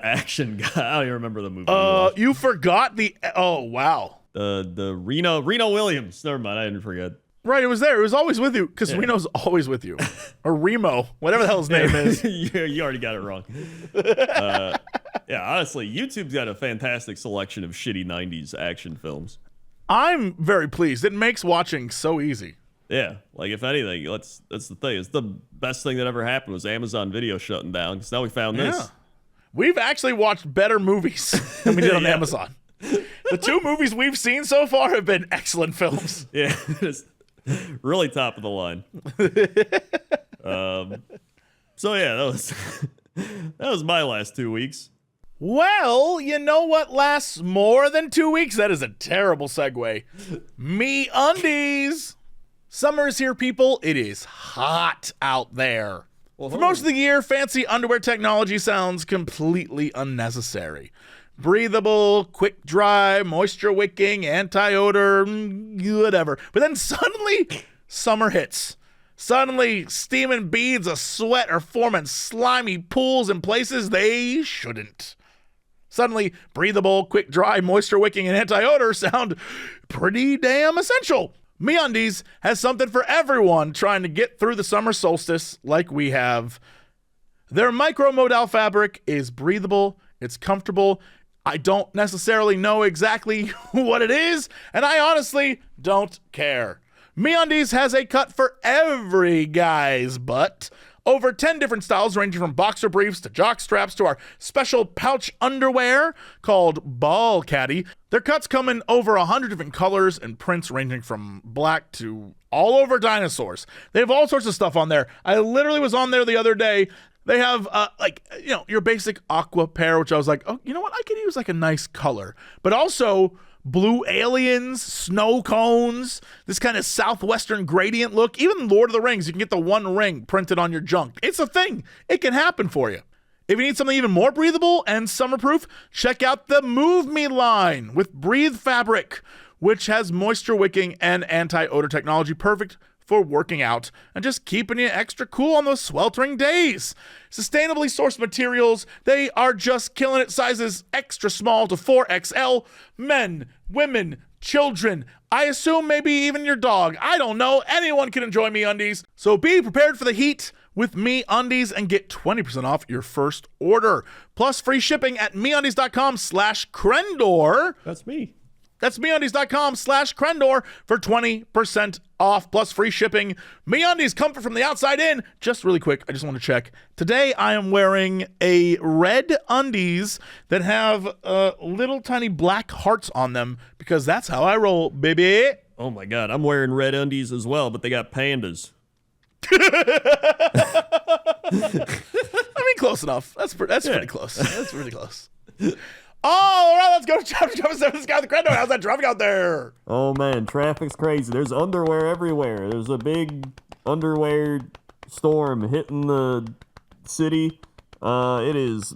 action guy. I don't even remember the movie. we watched. You forgot oh, wow. The Reno Williams. Never mind, I didn't forget. Right, it was there. It was always with you because Reno's always with you. Or Remo, whatever the hell his name is. You already got it wrong. Yeah, honestly, YouTube's got a fantastic selection of shitty 90s action films. I'm very pleased. It makes watching so easy. Yeah, like if anything, that's the thing. It's the best thing that ever happened was Amazon Video shutting down, because now we found this. Yeah. We've actually watched better movies than we did on Yeah. Amazon. The 2 movies we've seen so far have been excellent films. Yeah, it's really top of the line. So yeah, that was my last 2 weeks. Well, you know what lasts more than 2 weeks? That is a terrible segue. Me undies. Summer is here, people. It is hot out there. For most of the year, fancy underwear technology sounds completely unnecessary. Breathable, quick dry, moisture wicking, anti-odor, whatever. But then suddenly, summer hits. Suddenly, steaming beads of sweat are forming slimy pools in places they shouldn't. Suddenly, breathable, quick dry, moisture wicking, and anti-odor sound pretty damn essential. MeUndies has something for everyone trying to get through the summer solstice like we have. Their micromodal fabric is breathable, it's comfortable. I don't necessarily know exactly what it is, and I honestly don't care. MeUndies has a cut for every guy's butt. Over 10 different styles ranging from boxer briefs to jock straps to our special pouch underwear called Ball Caddy. Their cuts come in over 100 different colors and prints ranging from black to all over dinosaurs. They have all sorts of stuff on there. I literally was on there the other day. They have your basic aqua pair, which I was like, oh, you know what? I could use like a nice color. But also blue aliens, snow cones, this kind of southwestern gradient look. Even Lord of the Rings, you can get the one ring printed on your junk. It's a thing. It can happen for you. If you need something even more breathable and summer-proof, check out the Move Me line with Breathe Fabric, which has moisture-wicking and anti-odor technology, perfect for working out and just keeping you extra cool on those sweltering days. Sustainably sourced materials, they are just killing it. Sizes extra small to 4XL, men, women, children, I assume maybe even your dog. I don't know. Anyone can enjoy MeUndies. So be prepared for the heat with MeUndies and get 20% off your first order. Plus free shipping at MeUndies.com/Crendor. That's me. That's MeUndies.com/Crendor for 20% off plus free shipping. MeUndies, comfort from the outside in. Just really quick, I just want to check. Today I am wearing a red undies that have little tiny black hearts on them because that's how I roll, baby. Oh my God, I'm wearing red undies as well, but they got pandas. I mean, close enough. That's pretty close. That's pretty close. All right, let's go to chapter 7. This guy with the Crendor. How's that traffic out there? Oh man, traffic's crazy. There's underwear everywhere. There's a big underwear storm hitting the city. It is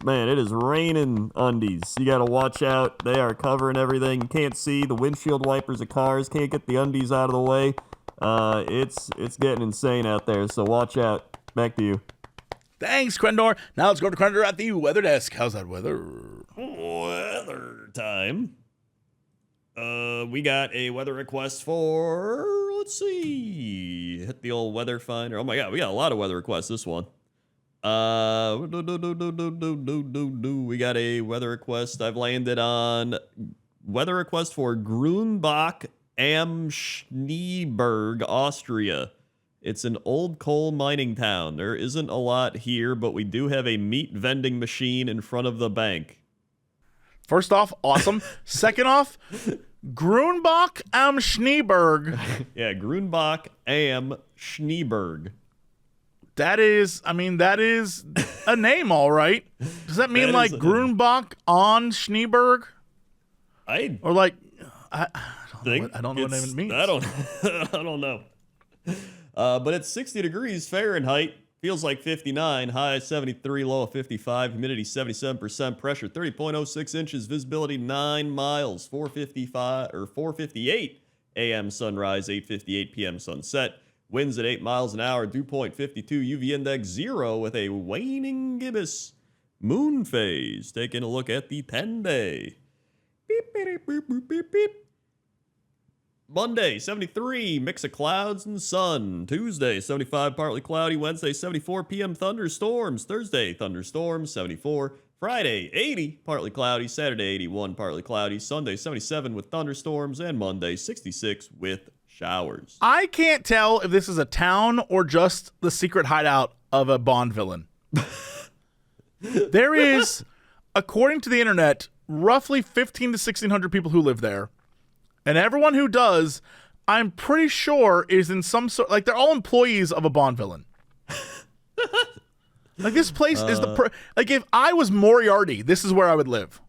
raining undies. You gotta watch out. They are covering everything. You can't see the windshield wipers of cars. Can't get the undies out of the way. It's getting insane out there. So watch out. Back to you. Thanks, Crendor. Now let's go to Crendor at the weather desk. How's that weather? Weather time. We got a weather request for, let's see, hit the old weather finder. Oh my God, we got a lot of weather requests this one. We got a weather request. I've landed on weather request for Grunbach am Schneeberg, Austria. It's an old coal mining town. There isn't a lot here, but we do have a meat vending machine in front of the bank. First off, awesome. Second off, Grunbach am Schneeberg. Yeah, Grunbach am Schneeberg. That is a name, all right. Does that mean like Grunbach on Schneeberg? I don't know what it means. I don't know. But it's 60 degrees Fahrenheit. Feels like 59. High 73, low of 55. Humidity 77%. Pressure 30.06 inches. Visibility 9 miles. 4:58 a.m. sunrise. 8:58 p.m. sunset. Winds at 8 miles an hour. Dew point 52. UV index 0 with a waning gibbous. Moon phase. Taking a look at the 10-day. Beep, beep, beep, beep, beep, beep. Monday, 73, mix of clouds and sun. Tuesday, 75, partly cloudy. Wednesday, 74 p.m. thunderstorms. Thursday, thunderstorms, 74. Friday, 80, partly cloudy. Saturday, 81, partly cloudy. Sunday, 77 with thunderstorms. And Monday, 66 with showers. I can't tell if this is a town or just the secret hideout of a Bond villain. There is, according to the internet, roughly 1,500 to 1,600 people who live there. And everyone who does, I'm pretty sure, is in some sort, like they're all employees of a Bond villain. Like this place is like if I was Moriarty, this is where I would live.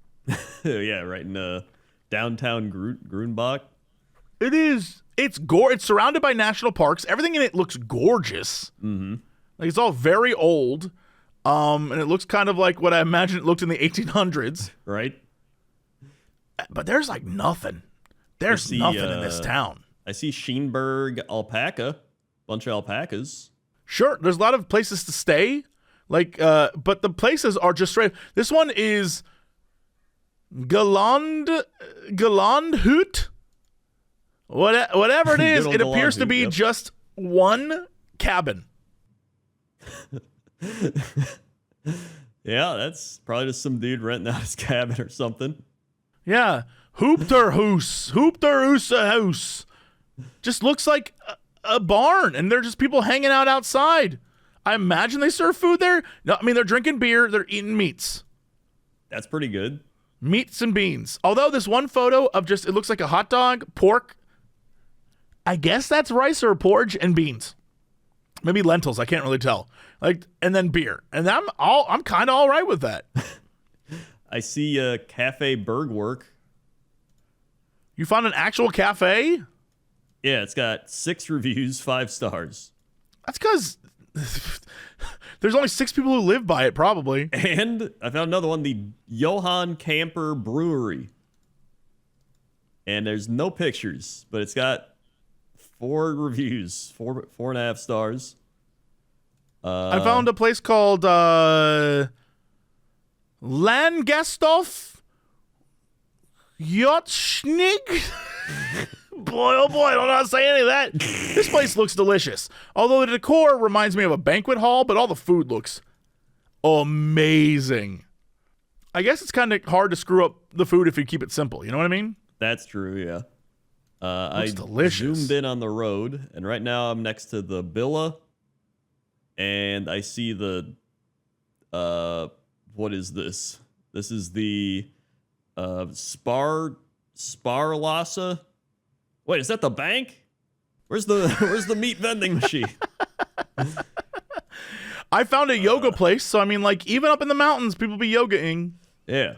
Yeah, right in downtown Grunbach. It is. It's surrounded by national parks. Everything in it looks gorgeous. Mm-hmm. Like it's all very old, and it looks kind of like what I imagine it looked in the 1800s. Right. But there's like nothing. There's nothing in this town. I see Schneeberg alpaca, bunch of alpacas. Sure, there's a lot of places to stay, like, but the places are just straight. This one is Galandhut. Whatever it is, it appears to be just one cabin. Yeah, that's probably just some dude renting out his cabin or something. Yeah. Hoopterhoose house. Just looks like a barn, and they're just people hanging out outside. I imagine they serve food there. No, I mean, they're drinking beer, they're eating meats. That's pretty good. Meats and beans. Although this one photo of it looks like a hot dog, pork. I guess that's rice or porridge and beans. Maybe lentils, I can't really tell. Like, and then beer. And I'm kind of all right with that. I see Cafe Bergwerk. You found an actual cafe? Yeah, it's got 6 reviews, 5 stars. That's because There's only 6 people who live by it, probably. And I found another one, the Johann Camper Brewery. And there's no pictures, but it's got 4 reviews, 4.5 stars. I found a place called Landgasthof Jotschnig. Boy, oh boy, I don't know how to say any of that. This place looks delicious. Although the decor reminds me of a banquet hall, but all the food looks amazing. I guess it's kind of hard to screw up the food if you keep it simple. You know what I mean? That's true, yeah. I delicious. zoomed in on the road, and right now I'm next to the Billa, and I see the, what is this? This is the Sparlasse. Wait, is that the bank? Where's the meat vending machine? I found a yoga place, so I mean, like, even up in the mountains, people be yogaing. Yeah.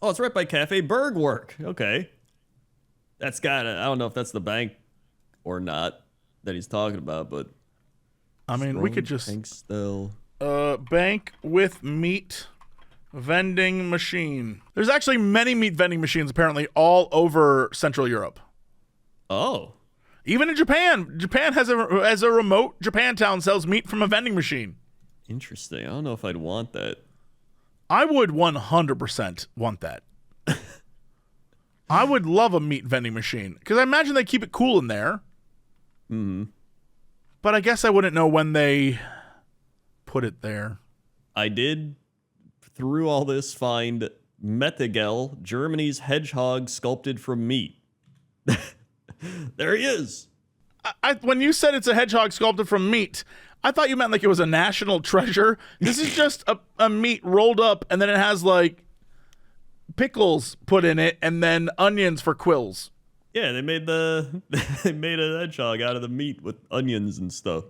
Oh, it's right by Cafe Bergwerk. Okay. That's I don't know if that's the bank or not that he's talking about, but I mean, we could just still bank with meat vending machine. There's actually many meat vending machines apparently all over Central Europe. Oh. Even in Japan. Japan has a remote Japantown sells meat from a vending machine. Interesting. I don't know if I'd want that. I would 100% want that. I would love a meat vending machine because I imagine they keep it cool in there. Mm-hmm. But I guess I wouldn't know when they put it there. I did, through all this, find Metegel, Germany's hedgehog sculpted from meat. There he is. When you said it's a hedgehog sculpted from meat, I thought you meant like it was a national treasure. This is just a meat rolled up, and then it has like pickles put in it, and then onions for quills. Yeah, they made a hedgehog out of the meat with onions and stuff.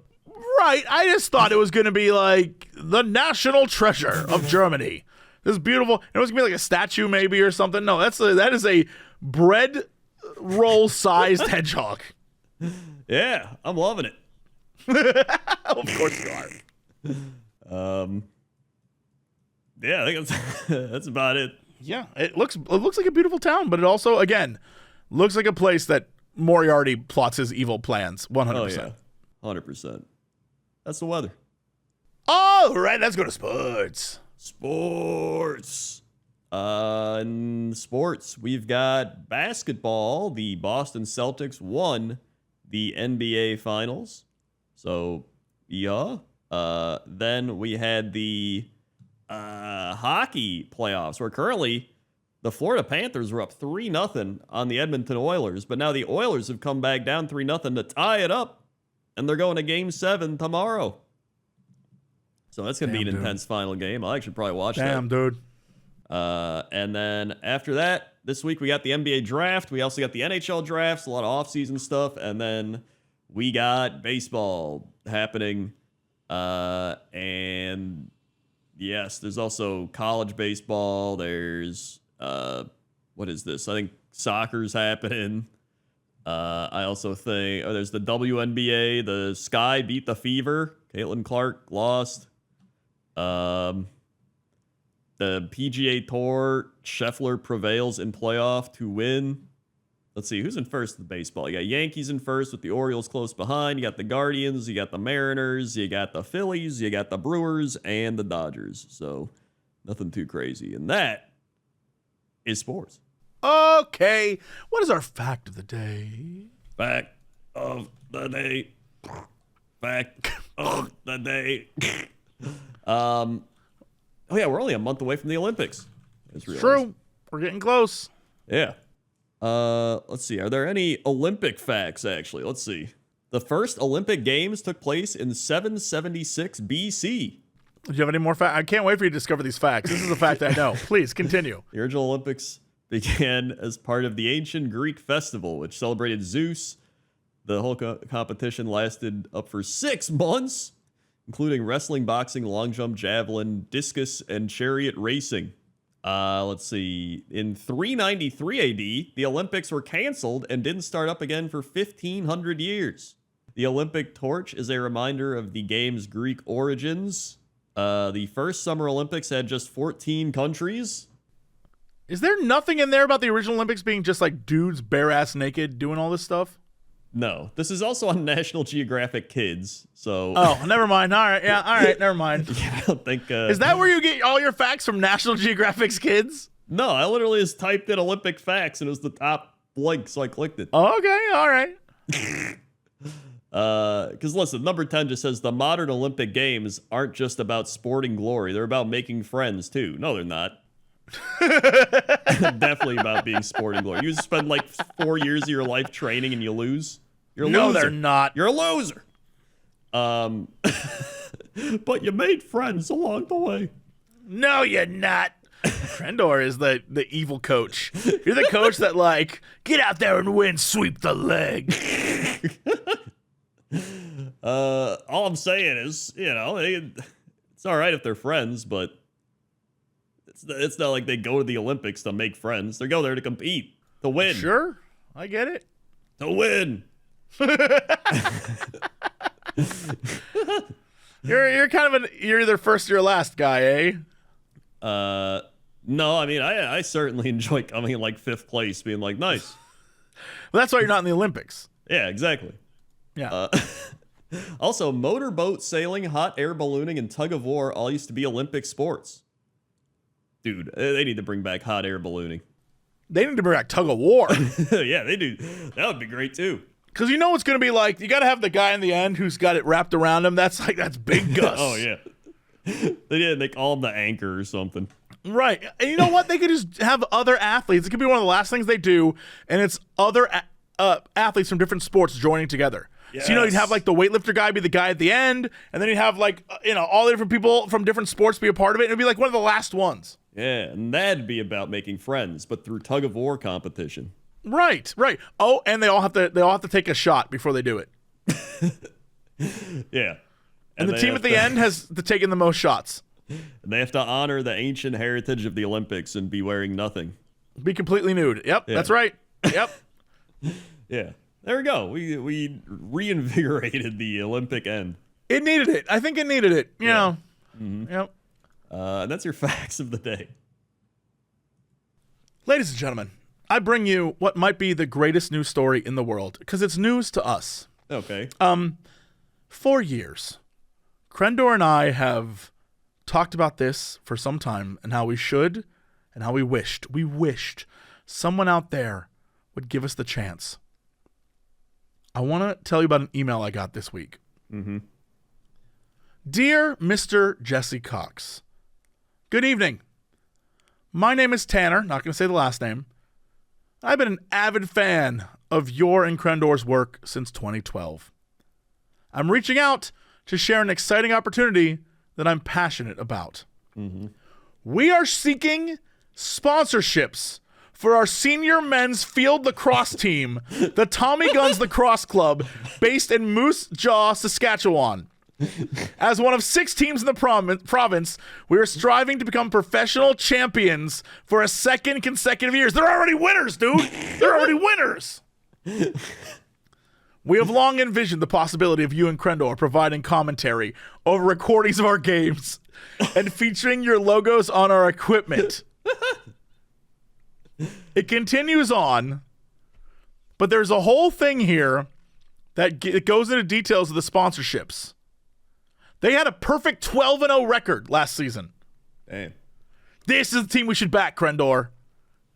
Right. I just thought it was going to be like the national treasure of Germany. This is beautiful. It was going to be like a statue maybe or something. No, that is a bread roll sized hedgehog. Yeah, I'm loving it. Of course you are. Yeah, I think that's about it. Yeah, it looks like a beautiful town, but it also, again, looks like a place that Moriarty plots his evil plans. 100%. Oh yeah, 100%. That's the weather. All right, let's go to sports. In sports, we've got basketball. The Boston Celtics won the NBA Finals. So, yeah. Then we had the hockey playoffs, where currently the Florida Panthers were up 3-0 on the Edmonton Oilers, but now the Oilers have come back down 3-0 to tie it up, and they're going to Game 7 tomorrow. So that's going to be an intense final game. I'll actually probably watch that. Damn, dude. And then after that, this week we got the NBA draft. We also got the NHL drafts, a lot of off-season stuff, and then we got baseball happening. And yes, there's also college baseball. There's what is this? I think soccer's happening. I also think there's the WNBA. The Sky beat the Fever. Caitlin Clark lost. The PGA Tour, Scheffler prevails in playoff to win. Let's see, who's in first in the baseball? You got Yankees in first with the Orioles close behind. You got the Guardians, you got the Mariners, you got the Phillies, you got the Brewers, and the Dodgers. So nothing too crazy. And that is sports. Okay, what is our fact of the day? Fact of the day. Fact of the day. Oh yeah, we're only a month away from the Olympics. True. We're getting close. Yeah. Let's see. Are there any Olympic facts, actually? Let's see. The first Olympic Games took place in 776 BC. Do you have any more facts? I can't wait for you to discover these facts. This is a fact I know. Please, continue. The original Olympics began as part of the ancient Greek festival, which celebrated Zeus. The whole competition lasted up for 6 months, including wrestling, boxing, long jump, javelin, discus, and chariot racing. Let's see. In 393 AD, the Olympics were canceled and didn't start up again for 1,500 years. The Olympic torch is a reminder of the game's Greek origins. The first Summer Olympics had just 14 countries. Is there nothing in there about the original Olympics being just like dudes bare ass naked doing all this stuff? No, this is also on National Geographic Kids. So Oh, never mind. All right, yeah, all right, never mind. I don't think. Is that where you get all your facts from National Geographic's Kids? No, I literally just typed in Olympic facts and it was the top link, so I clicked it. Okay, all right. Because listen, number 10 just says the modern Olympic Games aren't just about sporting glory; they're about making friends too. No, they're not. Definitely about being sporting glory. You spend like 4 years of your life training and you lose. You're a No, loser. they're not. You're a loser. But you made friends along the way. No, you're not. Crendor is the evil coach. You're the coach that like, get out there and win, sweep the leg. All I'm saying is, it's all right if they're friends, but it's not like they go to the Olympics to make friends. They go there to compete, to win. Sure, I get it. To win. You're kind of you're either first or last guy, eh? No, I mean, I certainly enjoy coming in like 5th place, being like, nice. Well, that's why you're not in the Olympics. Yeah, exactly. Yeah. Also, motorboat, sailing, hot air ballooning, and tug of war all used to be Olympic sports. Dude, they need to bring back hot air ballooning. They need to bring back tug of war. Yeah, they do. That would be great too. Because you know what's going to be like? You got to have the guy in the end who's got it wrapped around him. That's Big Gus. Oh, yeah. They call him the anchor or something. Right. And you know what? They could just have other athletes. It could be one of the last things they do, and it's other athletes from different sports joining together. Yes. So, you'd have like the weightlifter guy be the guy at the end, and then you'd have like, all the different people from different sports be a part of it. And it'd be like one of the last ones. Yeah, and that'd be about making friends, but through tug of war competition. Right. Oh, and they all have to take a shot before they do it. Yeah. And the team at the end has taken the most shots. And they have to honor the ancient heritage of the Olympics and be wearing nothing. Be completely nude. Yep, Yeah. That's right. Yep. Yeah. There we go. We reinvigorated the Olympic end. It needed it. I think it needed it. You know. Mm-hmm. Yep. And that's your facts of the day. Ladies and gentlemen, I bring you what might be the greatest news story in the world, because it's news to us. Okay. For years, Crendor and I have talked about this for some time and how we should and how we wished someone out there would give us the chance. I want to tell you about an email I got this week. Mm-hmm. Dear Mr. Jesse Cox, good evening. My name is Tanner, not going to say the last name. I've been an avid fan of your and Crendor's work since 2012. I'm reaching out to share an exciting opportunity that I'm passionate about. Mm-hmm. We are seeking sponsorships for our senior men's field lacrosse team, the Tommy Guns Lacrosse Club, based in Moose Jaw, Saskatchewan. As one of 6 teams in the province, we are striving to become professional champions for a second consecutive years. They're already winners, dude. They're already winners. We have long envisioned the possibility of you and Crendor providing commentary over recordings of our games and featuring your logos on our equipment. It continues on, but there's a whole thing here that goes into details of the sponsorships. They had a perfect 12-0 record last season. Damn. This is the team we should back, Crendor.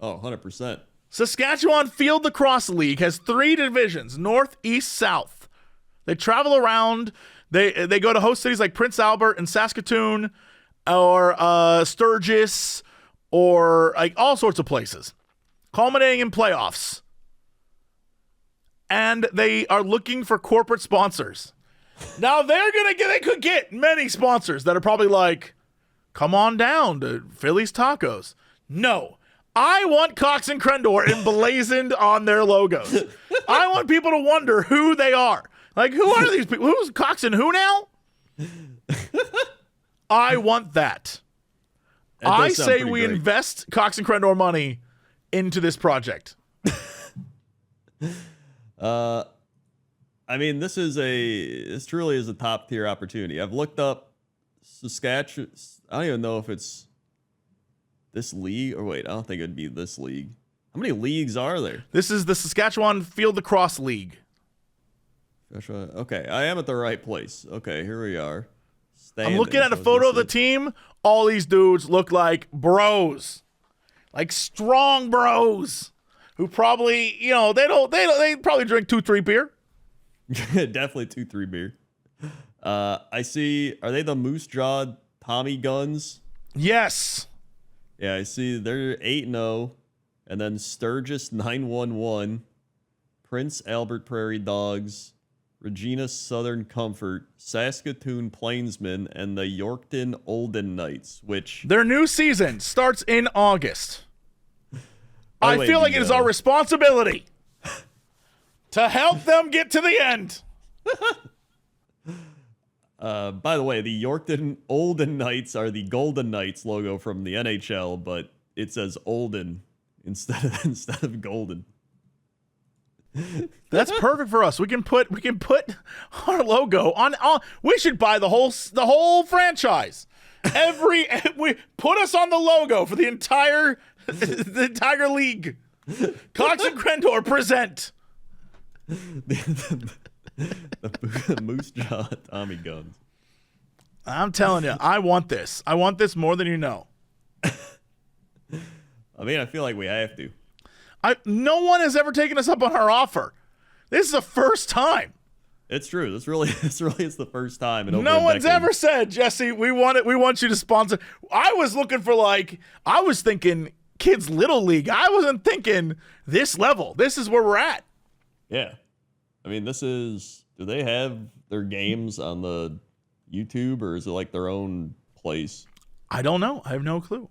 Oh, 100%. Saskatchewan Field Lacrosse League has 3 divisions, north, east, south. They travel around. They go to host cities like Prince Albert and Saskatoon or Sturgis or like all sorts of places, culminating in playoffs. And they are looking for corporate sponsors. Now they could get many sponsors that are probably like, come on down to Philly's Tacos. No, I want Cox and Crendor emblazoned on their logos. I want people to wonder who they are. Like, who are these people? Who's Cox and who now? I want that. I say we invest Cox and Crendor money into this project. I mean, this truly is a top tier opportunity. I've looked up Saskatchewan. I don't even know if it's this league or wait. I don't think it'd be this league. How many leagues are there? This is the Saskatchewan Field Lacrosse League. Okay, I am at the right place. Okay, here we are. I'm looking at a photo of the team. All these dudes look like bros, like strong bros, who probably, they probably drink 2-3 beer. Definitely 2-3 beer. I see. Are they the Moose Jaw Tommy Guns? Yes. Yeah, I see. They're 8-0, and then Sturgis 911, Prince Albert Prairie Dogs, Regina Southern Comfort, Saskatoon Plainsmen, and the Yorkton Olden Knights, which... Their new season starts in August. I feel like it is our responsibility to help them get to the end. By the way, the Yorkton Olden Knights are the Golden Knights logo from the NHL, but it says Olden instead of Golden. That's perfect for us. We can put our logo on. We should buy the whole franchise. We put us on the logo for the entire league. Cox and Crendor present the Moose Jaw Tommy Guns. I'm telling you, I want this. I want this more than you know. I mean, I feel like we have to. No one has ever taken us up on our offer. This is the first time. It's true. This really is the first time in over No a one's decade. ever said, Jesse, we want you to sponsor. I was thinking kids little league. I wasn't thinking this level. This is where we're at. Yeah. I mean, do they have their games on the YouTube, or is it like their own place? I don't know. I have no clue.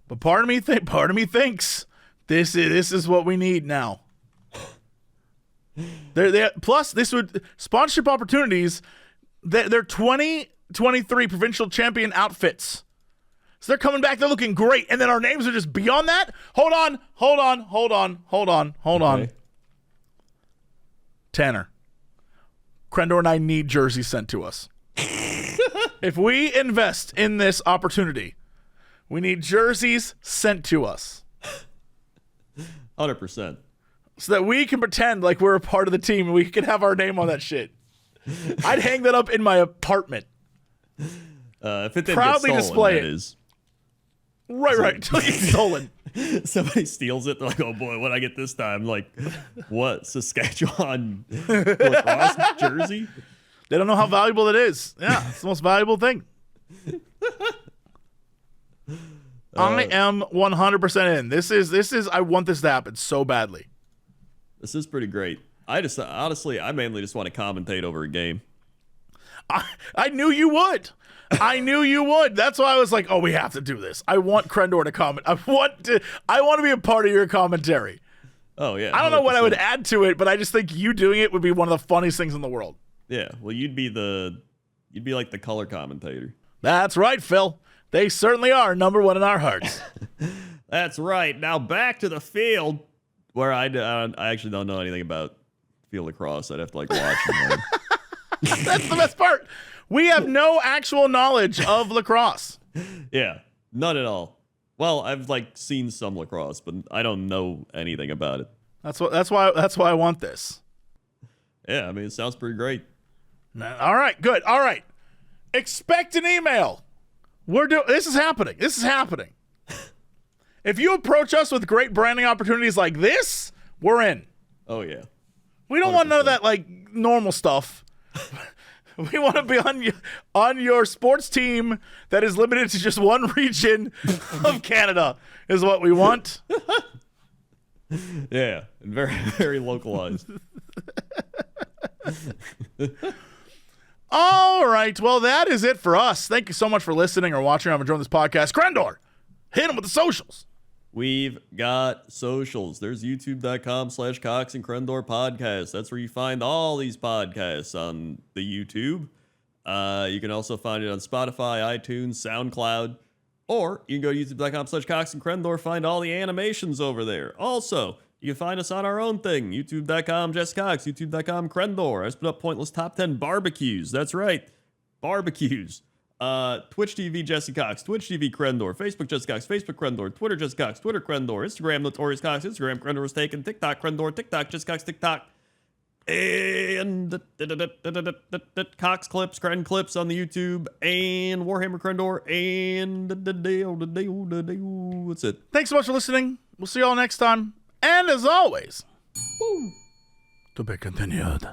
But part of me thinks this is what we need now. Plus, this would sponsorship opportunities. They're 2023 provincial champion outfits, so they're coming back. They're looking great, and then our names are just beyond that. Hold on. Okay. Tanner, Crendor and I need jerseys sent to us. If we invest in this opportunity, we need jerseys sent to us. 100%. So that we can pretend like we're a part of the team and we can have our name on that shit. I'd hang that up in my apartment. If it didn't Proudly get stolen, display that it. is. Right. Until it's stolen. Somebody steals it. They're like, oh boy, what'd I get this time? Like, what? Saskatchewan lacrosse jersey? They don't know how valuable it is. Yeah, it's the most valuable thing. I am 100% in. This is. I want this to happen so badly. This is pretty great. I mainly just want to commentate over a game. I knew you would. That's why I was like, oh, we have to do this. I want Crendor to comment. I want to be a part of your commentary. Oh yeah. I don't know 100%. what I would add to it, but I just think you doing it would be one of the funniest things in the world. Yeah. Well, you'd be like the color commentator. That's right, Phil. They certainly are number one in our hearts. That's right. Now back to the field, where I actually don't know anything about field lacrosse. I'd have to like watch it. That's the best part. We have no actual knowledge of lacrosse. Yeah, none at all. Well, I've like seen some lacrosse, but I don't know anything about it. That's why I want this. Yeah, I mean, it sounds pretty great. All right, good. All right. Expect an email. This is happening. If you approach us with great branding opportunities like this, we're in. Oh yeah. We don't 100%. want none of that like normal stuff. We want to be on your sports team that is limited to just one region of Canada is what we want. Yeah, and very, very localized. All right. Well, that is it for us. Thank you so much for listening or watching or enjoying this podcast. Crendor, hit him with the socials. We've got socials. There's youtube.com/Cox and Crendor podcast. That's where you find all these podcasts on the YouTube. You can also find it on Spotify, iTunes, SoundCloud, or you can go to youtube.com/Cox and Crendor, find all the animations over there. Also, you can find us on our own thing, youtube.com Jess Cox, youtube.com Crendor. I just put up pointless top 10 barbecues. That's right. barbecues. Twitch TV Jesse Cox, Twitch TV Crendor, Facebook Jesse Cox, Facebook Crendor, Twitter Jesse Cox, Twitter Crendor, Instagram Notorious Cox, Instagram Crendor was taken, TikTok Crendor, TikTok Jesse Cox, TikTok, and Cox clips, Cren clips on the YouTube, and Warhammer Crendor, and that's it. Thanks so much for listening. We'll see you all next time. And as always, to be continued.